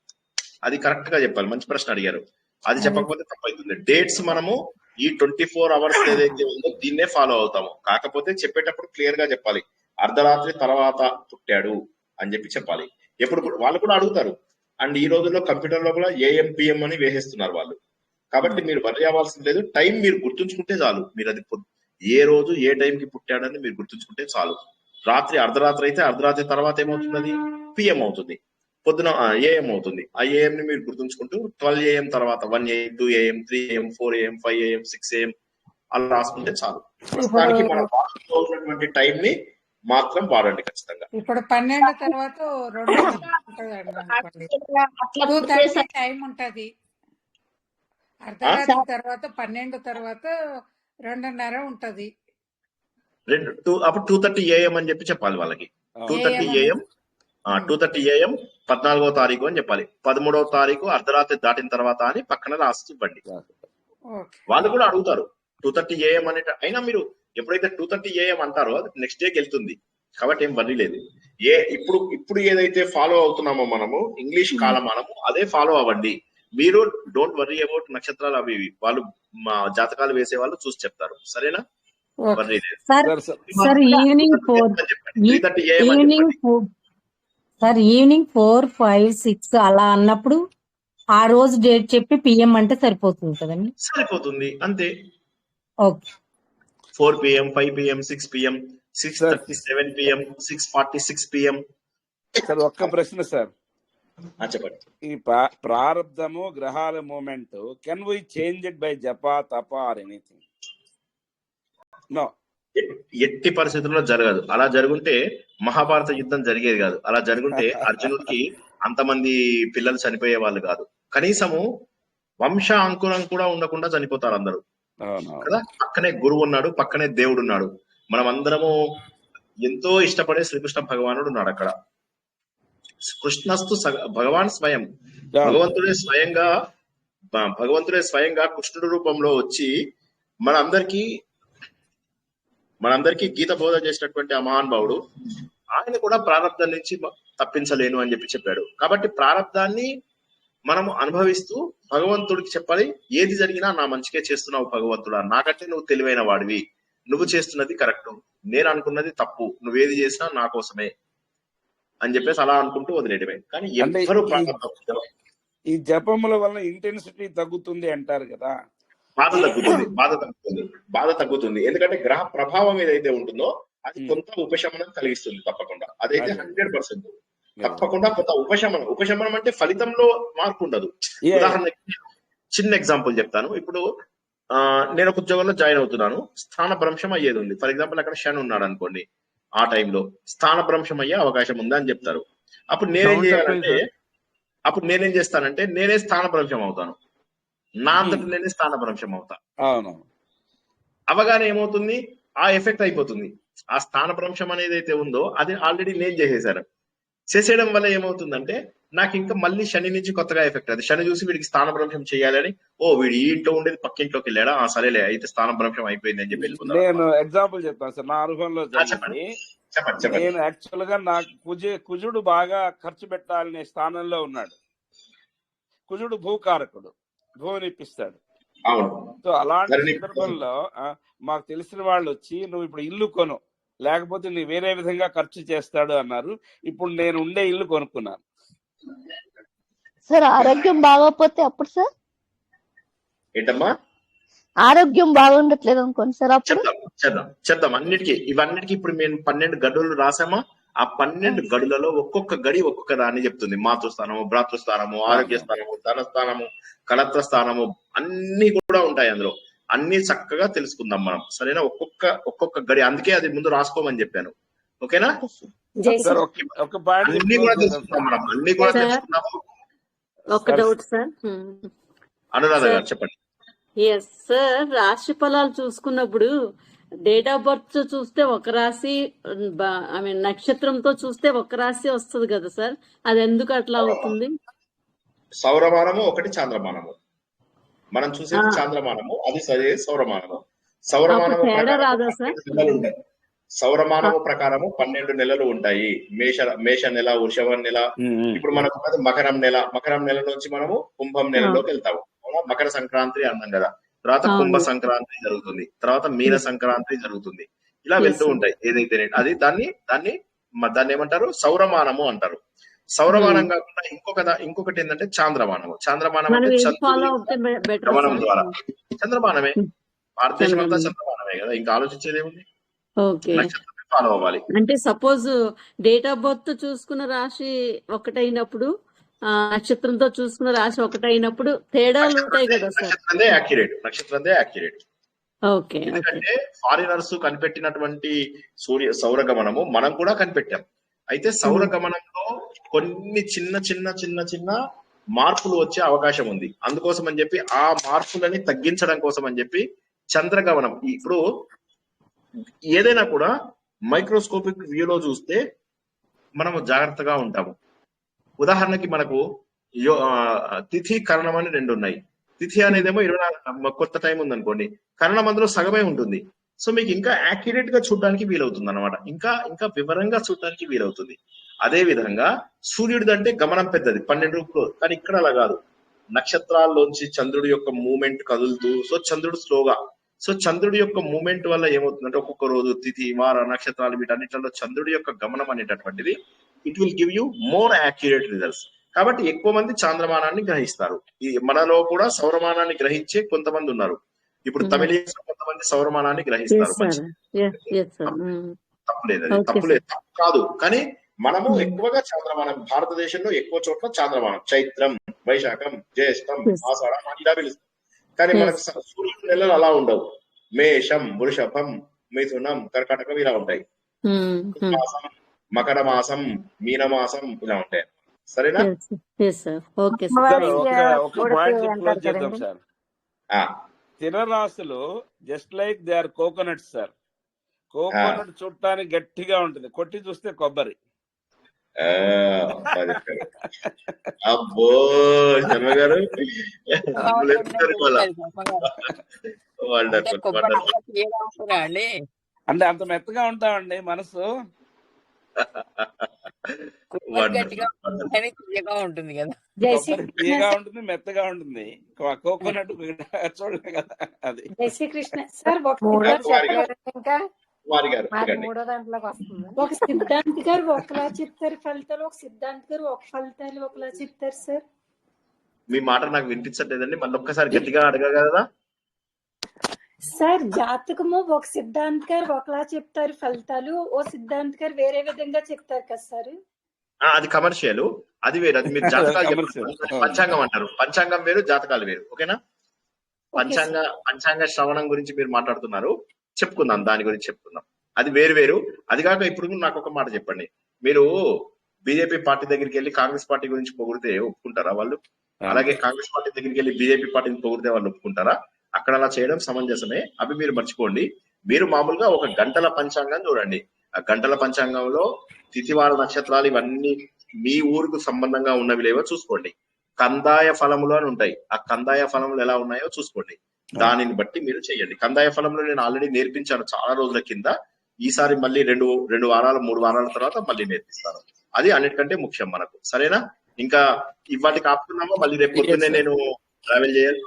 అది కరెక్ట్ గా చెప్పాలి. మంచి ప్రశ్న అడిగారు. అది చెప్పకపోతే తప్పవుతుంది. డేట్స్ మనము ఈ 24 అవర్స్ ఏదైతే ఉందో దీన్నే ఫాలో అవుతాము. కాకపోతే చెప్పేటప్పుడు క్లియర్ గా చెప్పాలి, అర్ధరాత్రి తర్వాత పుట్టాడు అని చెప్పాలి. ఎప్పుడు వాళ్ళు కూడా అడుగుతారు. అండ్ ఈ రోజుల్లో కంప్యూటర్ లోపల AM PM అని వేసేస్తున్నారు వాళ్ళు. కాబట్టి మీరు వర్రీ అవ్వాల్సింది లేదు. టైం మీరు గుర్తుంచుకుంటే చాలు. మీరు అది ఏ రోజు ఏ టైంకి పుట్టాడని మీరు గుర్తుంచుకుంటే చాలు. రాత్రి అర్ధరాత్రి అయితే అర్ధరాత్రి తర్వాత ఏమవుతుంది? PM అవుతుంది. పొద్దున AM అవుతుంది. ఆ AM ని మీరు గుర్తుంచుకుంటూ 12 AM తర్వాత 1 AM 2 AM 3 AM 4 AM 5 AM 6 AM అలా రాసుకుంటే చాలు. ప్రస్తుతానికి మన ఉన్నటువంటి టైం ని మాత్రం వాడండి ఖచ్చితంగా. ఇప్పుడు 12 తర్వాత 2:30 టైం ఉంటది. అర్ధరాత్రి తర్వాత 12 తర్వాత 2:30 ఉంటది. అప్పుడు 2:30 AM అని చెప్పాలి వాళ్ళకి. 2:30 AM 2:30 AM 14వ తారీఖు అని చెప్పాలి. 13వ తారీఖు అర్ధరాత్రి దాటిన తర్వాత అని పక్కన రాసి ఇవ్వండి. వాళ్ళు కూడా అడుగుతారు 2:30 AM అనే. అయినా మీరు ఎప్పుడైతే 2:30 AM అంటారో అది నెక్స్ట్ డేకి వెళ్తుంది. కాబట్టి ఏం వర్రీ లేదు. ఇప్పుడు ఏదైతే ఫాలో అవుతున్నామో మనము ఇంగ్లీష్ కాలమానము అదే ఫాలో అవ్వండి. మీరు డోంట్ వర్రీ అబౌట్ నక్షత్రాలు అవి వాళ్ళు మా జాతకాలు వేసే వాళ్ళు చూసి చెప్తారు. సరేనా? వర్రీ లేదు. ఈవినింగ్ 4, 5, 6 అలా అన్నప్పుడు ఆ రోజు డేట్ చెప్పి PM అంటే సరిపోతుంది కదండి? సరిపోతుంది, అంతే. Okay. 4 PM 5 PM 6 PM 6:30 7 PM 6:46 PM. Sir ఒక్క ప్రశ్న సార్. చెప్పండి. ఈ ప్రారబ్ధము గ్రహాల movement can we change it by జప తప ఆర్ ఎనీథింగ్? నో, ఎట్టి పరిస్థితుల్లో జరగదు. అలా జరుగుంటే మహాభారత యుద్ధం జరిగేది కాదు. అలా జరుగుంటే అర్జునుడికి అంతమంది పిల్లలు చనిపోయే వాళ్ళు కాదు. కనీసము వంశ అంకురం కూడా ఉండకుండా చనిపోతారు అందరూ కదా. పక్కనే గురువు ఉన్నాడు, పక్కనే దేవుడు ఉన్నాడు. మనం అందరము ఎంతో ఇష్టపడే శ్రీకృష్ణ భగవానుడు ఉన్నాడు అక్కడ. కృష్ణస్తు భగవాన్ స్వయం, భగవంతుడే స్వయంగా కృష్ణుడి రూపంలో వచ్చి మనందరికీ గీత బోధ చేసినటువంటి ఆ మహానుభావుడు ఆయన కూడా ప్రారంధం నుంచి తప్పించలేను అని చెప్పాడు. కాబట్టి ప్రారంధాన్ని మనము అనుభవిస్తూ భగవంతుడికి చెప్పాలి, ఏది జరిగినా నా మంచికే చేస్తున్నావు భగవంతుడా, నాకంటే నువ్వు తెలివైన వాడివి, నువ్వు చేస్తున్నది కరెక్ట్, నేను అనుకున్నది తప్పు, నువ్వేది చేసినా నా కోసమే అని చెప్పేసి అలా అనుకుంటూ వదిలేయడమే. కానీ ఎవరు ఈ జపముల వల్ల ఇంటెన్సిటీ తగ్గుతుంది అంటారు కదా. బాధ తగ్గుతుంది. ఎందుకంటే గ్రహ ప్రభావం ఏదైతే ఉంటుందో అది కొంత ఉపశమనం కలిగిస్తుంది తప్పకుండా. అదైతే 100% తప్పకుండా కొంత ఉపశమనం అంటే ఫలితంలో మార్పు ఉండదు. ఉదాహరణకి చిన్న ఎగ్జాంపుల్ చెప్తాను. ఇప్పుడు నేను ఒక ఉద్యోగంలో జాయిన్ అవుతున్నాను, స్థాన భ్రంశం అయ్యేది ఉంది. ఫర్ ఎగ్జాంపుల్ అక్కడ శని ఉన్నాడు అనుకోండి, ఆ టైంలో స్థాన భ్రంశం అయ్యే అవకాశం ఉంది అని చెప్తారు. అప్పుడు నేనేం చేస్తానంటే నేనే స్థాన భ్రంశం అవుతాను, నా అంతటి నేనే స్థాన భ్రంశం అవుతా. అవగానే ఏమవుతుంది, ఆ ఎఫెక్ట్ అయిపోతుంది. ఆ స్థాన భ్రంశం అనేది అయితే ఉందో అది ఆల్రెడీ నేను చేసేయడం వల్ల ఏమవుతుందంటే నాకు ఇంకా మళ్ళీ శని నుంచి కొత్తగా ఎఫెక్ట్. అది శని చూసి వీడికి స్థాన భ్రంశం చేయాలని, వీడి ఈ ఇంట్లో ఉండేది పక్కింట్లోకి వెళ్ళాడా, సరేలే అయితే స్థాన భ్రంశం అయిపోయింది అని చెప్పి వెళ్ళిపోతాను. నేను ఎగ్జాంపుల్ చెప్తాను సార్, నా అనుభవంలో చెప్పండి. నేను యాక్చువల్ గా నాకు కుజుడు బాగా ఖర్చు పెట్టాలనే స్థానంలో ఉన్నాడు. కుజుడు భూకారకుడు, భూమినిప్పిస్తాడు. సో అలాంటి సందర్భంలో మాకు తెలిసిన వాళ్ళు వచ్చి నువ్వు ఇప్పుడు ఇల్లు కొను, లేకపోతే నీ వేరే విధంగా ఖర్చు చేస్తాడు అన్నారు. ఇప్పుడు నేను ఉండే ఇల్లు కొనుక్కున్నాను. సార్ ఆరోగ్యం బాగోకపోతే అప్పుడు సార్ ఏంటమ్మా ఆరోగ్యం బాగుండట్లేదు అనుకోండి సార్, అప్పుడు చేద్దాం ఇవన్నిటికీ ఇప్పుడు మేము 12 గడులు రాసామా, ఆ 12 గడులలో ఒక్కొక్క గడి ఒక్కొక్క దాన్ని చెప్తుంది. మాతృస్థానము, భ్రాతృస్థానము, ఆరోగ్య స్థానము, ధనస్థానము, కళత్ర స్థానము అన్ని కూడా ఉంటాయి అందులో. అన్ని చక్కగా తెలుసుకుందాం మనం, సరేనా? ఒక్కొక్క గడి, అందుకే అది ముందు రాసుకోమని చెప్పాను. ఓకేనా? అన్ని కూడా తెలుసుకుందాం మనం, అన్ని కూడా తెలుసుకున్నాము. ఒక డౌట్ సార్. అనురాధ గారు చెప్పండి. ఎస్ సార్, రాశి ఫలాలు చూసుకున్నప్పుడు డేట్ ఆఫ్ బర్త్ చూస్తే ఒక రాశి, నక్షత్రంతో చూస్తే ఒక రాశి వస్తుంది కదా సార్, అది ఎందుకు అట్లా అవుతుంది? సౌరమానము ఒకటి, చంద్రమానము. మనం చూసేది చంద్రమానము, అది సౌరమానము. సౌరమానము ప్రకారము 12 నెలలు ఉంటాయి. మేష నెల, వృషభ నెల. ఇప్పుడు మనకు మకరం నెల నుంచి మనము కుంభం నెలలోకి వెళ్తాము. మకర సంక్రాంతి అన్నాం కదా, తర్వాత కుంభ సంక్రాంతి జరుగుతుంది, తర్వాత మీన సంక్రాంతి జరుగుతుంది. ఇలా వెళ్తూ ఉంటాయి. ఏదైతే అది దాన్ని ఏమంటారు, సౌరమానము అంటారు. సౌరమానం కాకుండా ఇంకొకటి ఏంటంటే చాంద్రమానము. చాంద్రమానం అంటే గమనం ద్వారా చంద్రమానమే. భారతదేశం అంతా చంద్రమానమే కదా, ఇంకా ఆలోచించేది ఏముంది? నక్షత్రమే ఫాలో అవ్వాలి. అంటే సపోజ్ డేట్ ఆఫ్ బర్త్ చూసుకున్న రాశి ఒకటైనప్పుడు, నక్షత్రంతో చూసుకున్న రాశి ఒకటైనప్పుడు తేడాలు ఉంటాయి కదా సార్? నక్షత్రందే యాక్యురేట్. ఎందుకంటే ఫారినర్స్ కనిపెట్టినటువంటి సౌర గమనము మనం కూడా కనిపెట్టాం. అయితే సౌర గమనంలో కొన్ని చిన్న మార్పులు వచ్చే అవకాశం ఉంది. అందుకోసం అని చెప్పి ఆ మార్పులని తగ్గించడం కోసం అని చెప్పి చంద్రగమనం. ఇప్పుడు ఏదైనా కూడా మైక్రోస్కోపిక్ వ్యూలో చూస్తే మనము జాగ్రత్తగా ఉంటాము. ఉదాహరణకి మనకు తిథి కరణం అని 2 ఉన్నాయి. తిథి అనేదేమో 24 కొత్త టైం ఉంది అనుకోండి, కరణం అందులో సగమే ఉంటుంది. సో మీకు ఇంకా యాక్యురేట్ గా చూడడానికి వీలవుతుంది అనమాట, ఇంకా వివరంగా చూడడానికి వీలవుతుంది. అదే విధంగా సూర్యుడిది అంటే గమనం పెద్దది, 12 రూపులు. కానీ ఇక్కడ అలా కాదు. నక్షత్రాల్లోంచి చంద్రుడి యొక్క మూమెంట్ కదులుతూ, సో చంద్రుడు స్లోగా. సో చంద్రుడి యొక్క మూమెంట్ వల్ల ఏమవుతుందంటే ఒక్కొక్క రోజు తిథి, వార, నక్షత్రాలు వీటన్నిటిలో చంద్రుడి యొక్క గమనం అనేటటువంటిది it will give you more accurate results. కాబట్టి ఎక్కువ మంది చాంద్రమానాన్ని గ్రహిస్తారు. ఈ మనలో కూడా సౌరమానాన్ని గ్రహించే కొంతమంది ఉన్నారు. ఇప్పుడు తమిళియన్స్ కొంతమంది సౌరమానాన్ని గ్రహిస్తారు. తప్పులేదు కాదు, కానీ మనము ఎక్కువగా చాంద్రమానం, భారతదేశంలో ఎక్కువ చోట్ల చాంద్రమానం చైత్రం, వైశాఖం, జ్యేష్టం, ఆషాఢం ఇలా పిలుస్తాం. కానీ మనకు సూర్యుడు నెలలు అలా ఉండవు. మేషం, వృషభం, మిథునం, కర్కాటకం ఇలా ఉంటాయి. మకర మాసం, మీనమాసం ఇలా ఉంటాయి. సరేనా? Sir okay sir sir. ఒక పాయింట్ క్లోజ్ చేద్దాం సార్. స్థిరరాశులు just like they are coconut sir. Coconut చుట్టానికి గట్టిగా ఉంటుంది, కొట్టి చూస్తే కొబ్బరి. అబ్బో శర్మ గారు అంటే అంత మెత్తగా ఉంటామండి మనసు. ఉంటుంది కదా, తీయగా ఉంటుంది, మెత్తగా ఉంటుంది. కోకోనట్ చూడలే కదా అది. శ్రీకృష్ణ సార్ ఇంకా మూడో దాంట్లోకి వస్తుంది. ఒక సిద్ధాంతి గారు ఒకలా చెప్తారు ఫలితాలు, ఒక సిద్ధాంతి గారు ఒక ఫలితాలు ఒకలా చెప్తారు సార్. మీ మాట నాకు వినిపించట్లేదండి, మళ్ళీ ఒక్కసారి గట్టిగా అడగగలరా? సార్ జాతకము ఒక సిద్ధాంతి గారు ఒకలా చెప్తారు ఫలితాలు, ఓ సిద్ధాంతి గారు వేరే విధంగా చెప్తారు కదా సార్. అది కమర్షియల్, అది వేరు. అది మీరు జాతకాలు పంచాంగం అంటారు. పంచాంగం వేరు, జాతకాలు వేరు. ఓకేనా? పంచాంగ శ్రవణం గురించి మీరు మాట్లాడుతున్నారు, చెప్పుకుందాం, దాని గురించి చెప్పుకుందాం. అది వేరు వేరు. అది కాక ఇప్పుడు నాకు ఒక మాట చెప్పండి, మీరు బీజేపీ పార్టీ దగ్గరికి వెళ్ళి కాంగ్రెస్ పార్టీ గురించి పొగిడితే ఒప్పుకుంటారా వాళ్ళు? అలాగే కాంగ్రెస్ పార్టీ దగ్గరికి వెళ్ళి బీజేపీ పార్టీని పొగిడితే వాళ్ళు ఒప్పుకుంటారా? అక్కడ అలా చేయడం సమంజసమే. అవి మీరు మర్చిపోండి. మీరు మామూలుగా ఒక గంటల పంచాంగం చూడండి. ఆ గంటల పంచాంగంలో తిథివార నక్షత్రాలు ఇవన్నీ మీ ఊరుకు సంబంధంగా ఉన్నవి లేవో చూసుకోండి. కందాయ ఫలములు అని ఉంటాయి, ఆ కందాయ ఫలములు ఎలా ఉన్నాయో చూసుకోండి. దానిని బట్టి మీరు చేయండి. కందాయ ఫలంలో నేను ఆల్రెడీ నేర్పించాను చాలా రోజుల కింద. ఈసారి మళ్ళీ రెండు వారాలు 3 వారాల తర్వాత మళ్ళీ నేర్పిస్తాను. అది అన్నిటికంటే ముఖ్యం మనకు. సరేనా? ఇంకా ఇవాటికి ఆపుతున్నామా? మళ్ళీ రేపు పొద్దున్నే నేను ట్రావెల్ చేయాలి.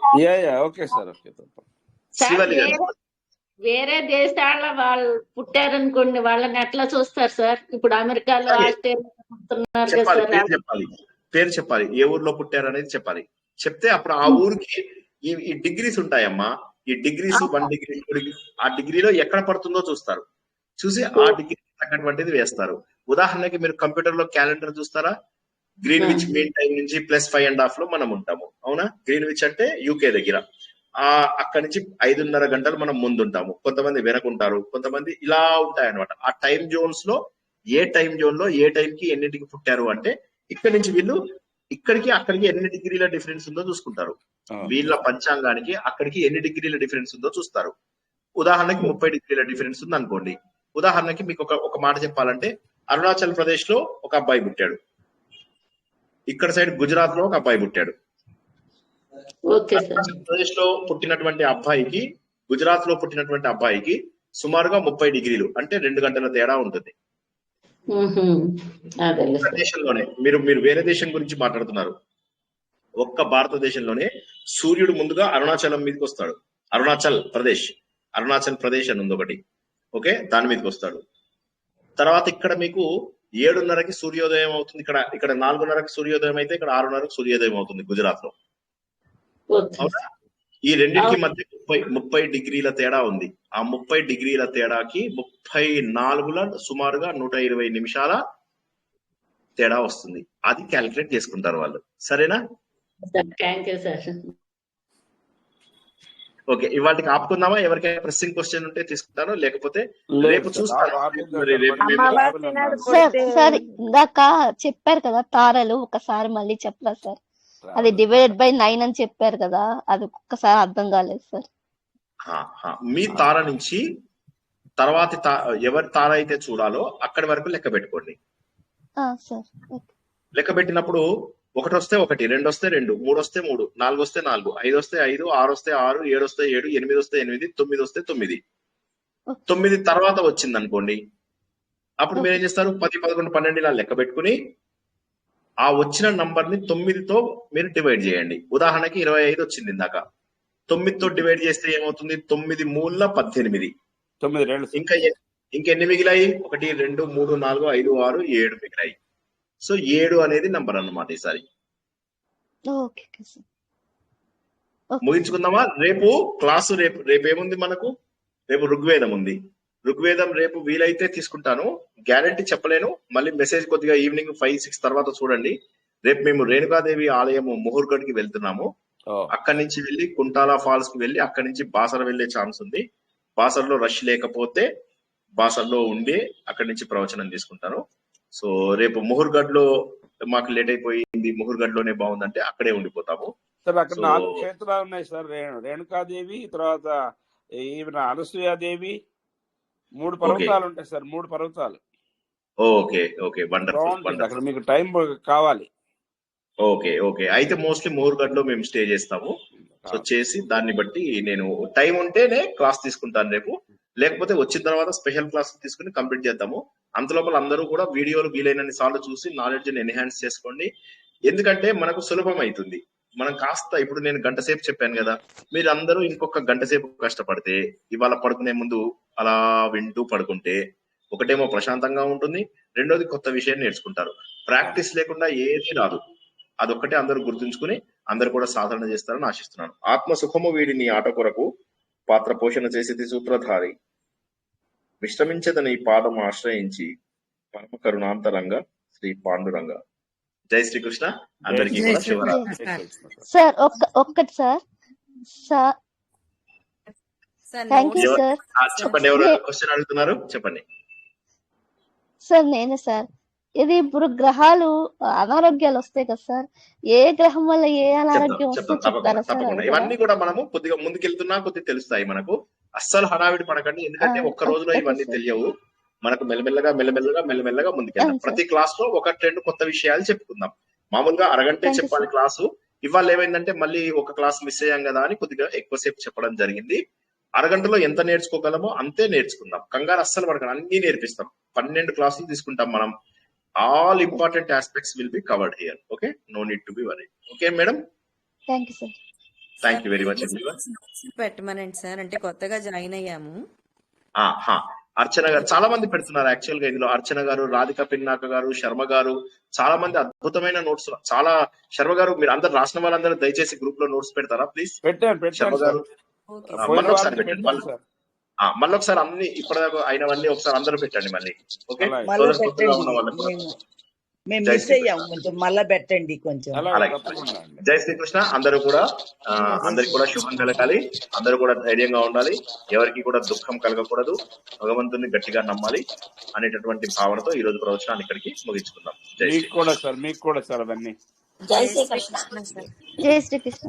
వేరే దేశాల వాళ్ళు పుట్టారనుకోండి, వాళ్ళని ఎట్లా చూస్తారు సార్? ఇప్పుడు అమెరికాలో, ఆస్ట్రేలియా పేరు చెప్పాలి, ఏ ఊర్లో పుట్టారు అనేది చెప్పాలి. చెప్తే అప్పుడు ఆ ఊరికి ఈ డిగ్రీస్ ఉంటాయమ్మా. ఈ డిగ్రీస్ 1 డిగ్రీ, 2 డిగ్రీ, ఆ డిగ్రీలో ఎక్కడ పడుతుందో చూస్తారు. చూసి ఆ డిగ్రీ తగ్గటువంటిది వేస్తారు. ఉదాహరణకి మీరు కంప్యూటర్ లో క్యాలెండర్ చూస్తారా? గ్రీన్విచ్ మీన్ టైం నుంచి +5.5 లో మనం ఉంటాము. అవునా? గ్రీన్విచ్ అంటే యూకే దగ్గర. అక్కడి నుంచి 5:30 గంటలు మనం ముందుంటాము. కొంతమంది వెనకుంటారు, కొంతమంది ఇలా ఉంటాయన్నమాట. ఆ టైం జోన్స్ లో ఏ టైం జోన్ లో ఏ టైంకి ఎన్నింటికి పుట్టారు అంటే ఇక్కడి నుంచి వీళ్ళు ఇక్కడికి అక్కడికి ఎన్ని డిగ్రీల డిఫరెన్స్ ఉందో చూసుకుంటారు. వీళ్ళ పంచాంగానికి అక్కడికి ఎన్ని డిగ్రీల డిఫరెన్స్ ఉందో చూస్తారు. ఉదాహరణకి 30 డిగ్రీల డిఫరెన్స్ ఉంది అనుకోండి. ఉదాహరణకి మీకు ఒక మాట చెప్పాలంటే, అరుణాచల్ ప్రదేశ్ లో ఒక అబ్బాయి పుట్టాడు, ఇక్కడ సైడ్ గుజరాత్ లో ఒక అబ్బాయి పుట్టాడు. అరుణాచల్ ప్రదేశ్ లో పుట్టినటువంటి అబ్బాయికి, గుజరాత్ లో పుట్టినటువంటి అబ్బాయికి సుమారుగా 30 డిగ్రీలు అంటే 2 గంటల తేడా ఉంటుంది. దేశంలోనే మీరు వేరే దేశం గురించి మాట్లాడుతున్నారు. ఒక్క భారతదేశంలోనే సూర్యుడు ముందుగా అరుణాచలం మీదకి వస్తాడు. అరుణాచల్ ప్రదేశ్ అని ఉంది ఒకటి. ఓకే, దాని మీదకి వస్తాడు. తర్వాత ఇక్కడ మీకు 7:30కి సూర్యోదయం అవుతుంది. ఇక్కడ 4:30కి సూర్యోదయం అయితే ఇక్కడ 6:30కి సూర్యోదయం అవుతుంది గుజరాత్ లో. ఈ రెండింటికి మధ్య 30 డిగ్రీల తేడా ఉంది. ఆ 30 డిగ్రీల తేడాకి 34లో సుమారుగా 120 నిమిషాల తేడా వస్తుంది. అది క్యాలిక్యులేట్ చేసుకుంటారు వాళ్ళు. సరేనా? ఓకే, ఇవాటికి ఆపుకుందామా? ఎవరికైనా ప్రెస్సింగ్ క్వశ్చన్ ఉంటే తీసుకుంటాను, లేకపోతే రేపు చూస్తాను. సార్ ఇందాక చెప్పారు కదా తారలు, ఒకసారి మళ్ళీ చెప్పరా సార్? అది /9 అని చెప్పారు కదా, అది ఒక్కసారి అర్థం కాలేదు సార్. మీ తార నుంచి తర్వాతి ఎవరి తార అయితే చూడాలో అక్కడి వరకు లెక్క పెట్టుకోండి. లెక్క పెట్టినప్పుడు 1 వస్తే 1, 2 వస్తే 2, 3 వస్తే 3, 4 వస్తే 4, 5 వస్తే 5, 6 వస్తే 6, 7 వస్తే 7, 8 వస్తే 8, 9 వస్తే 9. 9 తర్వాత వచ్చింది అనుకోండి, అప్పుడు మీరు ఏం చేస్తారు? 10, 11, 12 ఇలా లెక్క పెట్టుకుని ఆ వచ్చిన నంబర్ ని 9తో మీరు డివైడ్ చేయండి. ఉదాహరణకి 25 వచ్చింది ఇందాక, 9తో డివైడ్ చేస్తే ఏమవుతుంది? 9 మూల 18. ఇంకెన్ని మిగిలాయి? 1, 2, 3, 4, 5, 6, 7 మిగిలాయి. సో 7 అనేది నంబర్ అన్నమాట. ఈసారి ముగించుకుందామా? రేపు క్లాసు రేపు ఏముంది మనకు? రేపు ఋగ్వేదం ఉంది. ఋగ్వేదం రేపు వీలైతే తీసుకుంటాను, గ్యారంటీ చెప్పలేను. మళ్ళీ మెసేజ్ కొద్దిగా ఈవినింగ్ 5, 6 తర్వాత చూడండి. రేపు మేము రేణుకాదేవి ఆలయము ముహూర్గఢ్ కి వెళ్తున్నాము. అక్కడి నుంచి వెళ్ళి కుంటాలా ఫాల్స్ కి వెళ్ళి అక్కడి నుంచి బాసర వెళ్లే ఛాన్స్ ఉంది. బాసర్లో రష్ లేకపోతే బాసర్లో ఉండి అక్కడి నుంచి ప్రవచనం తీసుకుంటాను. సో రేపు ముహుర్గఢ్ లో మాకు లేట్ అయిపోయింది, ముహుర్గఢ్ లోనే బాగుందంటే అక్కడే ఉండిపోతాము. సార్ అక్కడ 4 క్షేత్రాలు ఉన్నాయి సార్. రేణుకాదేవి, తర్వాత ఈవెన అనసూయాదేవి, 3 పర్వతాలు ఉంటాయి సార్. 3 పర్వతాలు. Okay okay, wonderful. అక్కడ మీకు టైం కావాలి. ఓకే ఓకే, అయితే మోస్ట్లీ ముహుర్గఢ్ లో మేము స్టే చేస్తాము. సో చేసి దాన్ని బట్టి నేను టైం ఉంటేనే క్లాస్ తీసుకుంటాను రేపు, లేకపోతే వచ్చిన తర్వాత స్పెషల్ క్లాస్ తీసుకుని కంప్లీట్ చేద్దాము. అంతలోపల అందరూ కూడా వీడియోలు వీలైనన్ని సార్లు చూసి నాలెడ్జ్ ఎన్హాన్స్ చేసుకోండి. ఎందుకంటే మనకు సులభం అవుతుంది. మనం కాస్త ఇప్పుడు నేను గంట సేపు చెప్పాను కదా, మీరు అందరూ ఇంకొక గంట సేపు కష్టపడితే ఇవాళ పడుకునే ముందు అలా వింటూ పడుకుంటే ఒకటేమో ప్రశాంతంగా ఉంటుంది, రెండోది కొత్త విషయం నేర్చుకుంటారు. ప్రాక్టీస్ లేకుండా ఏది రాదు. అదొక్కటే అందరూ గుర్తుంచుకుని అందరూ కూడా సాధన చేస్తారని ఆశిస్తున్నాను. ఆత్మ సుఖము వీడిని ఆట కొరకు పాత్ర పోషణ చేసేది సూత్రధారి, విశ్రమించదని పాదం ఆశ్రయించి పరమ కరుణాంతరంగా శ్రీ పాండురంగ. జై శ్రీకృష్ణ. అందరికీ కూడా శుభరాత్రి. సార్ ఒక్కటి సార్. Thank you sir. చెప్పండి, ఎవరు క్వశ్చన్ అడుగుతున్నారు చెప్పండి. సార్ నేనే సార్. ఇది ఇప్పుడు గ్రహాలు అనారోగ్యాలు వస్తాయి కదా సార్, ఏ గ్రహం వల్ల ఏ అనారోగ్యం వస్తుందో చెప్తారా సార్? ఇవన్నీ కూడా మనము కొద్దిగా ముందుకెళ్తున్నా కొద్దిగా తెలుస్తాయి మనకు. అస్సలు హడావిడి పడకండి, ఎందుకంటే ఒక్క రోజులో ఇవన్నీ తెలియవు. మనకు మెల్లమెల్లగా ముందుకెళ్తాం. ప్రతి క్లాస్ లో 1-2 కొత్త విషయాలు చెప్పుకుందాం. మామూలుగా అరగంటే చెప్పాలి క్లాసు. ఇవాళ ఏమైందంటే మళ్ళీ ఒక క్లాస్ మిస్ అయ్యాం కదా అని కొద్దిగా ఎక్కువసేపు చెప్పడం జరిగింది. అరగంటలో ఎంత నేర్చుకోగలమో అంతే నేర్చుకుందాం. కంగారు అస్సలు పడకండి, అన్ని నేర్పిస్తాం. 12 క్లాసులు తీసుకుంటాం మనం. All important aspects will be covered here. Okay, no need to be worry. Okay madam, thank you sir. Thank you very much. పెట్టమనండి సార్, అంటే కొత్తగా జాయిన్ అయ్యాము. అర్చన గారు చాలా మంది పెడుతున్నారు. యాక్చువల్ గా ఇందులో అర్చన గారు, రాధిక పిన్నాక గారు, శర్మ గారు, చాలా మంది అద్భుతమైన నోట్స్. చాలా శర్మ గారు, మీరు అందరు రాసిన వాళ్ళందరూ దయచేసి గ్రూప్ లో నోట్స్ పెడతారా ప్లీజ్? శర్మ గారు మళ్ళీ ఒకసారి పెట్టండి. మళ్ళీ ఒకసారి అన్ని ఇప్పటిదాకా అయినవన్నీ ఒకసారి అందరూ పెట్టండి మళ్ళీ. ఓకే, మేము మిస్ అయ్యాము కొంచెం, మళ్ళా పెట్టండి కొంచెం. జై శ్రీకృష్ణ. అందరూ కూడా అందరికి కూడా శుభం కలగాలి, అందరూ కూడా ధైర్యంగా ఉండాలి, ఎవరికి కూడా దుఃఖం కలగకూడదు, భగవంతుని గట్టిగా నమ్మాలి అనేటటువంటి భావనతో ఈ రోజు ప్రవచనాన్ని ఇక్కడికి ముగించుకుందాం. మీకు కూడా సార్ అవన్నీ. జై శ్రీకృష్ణ.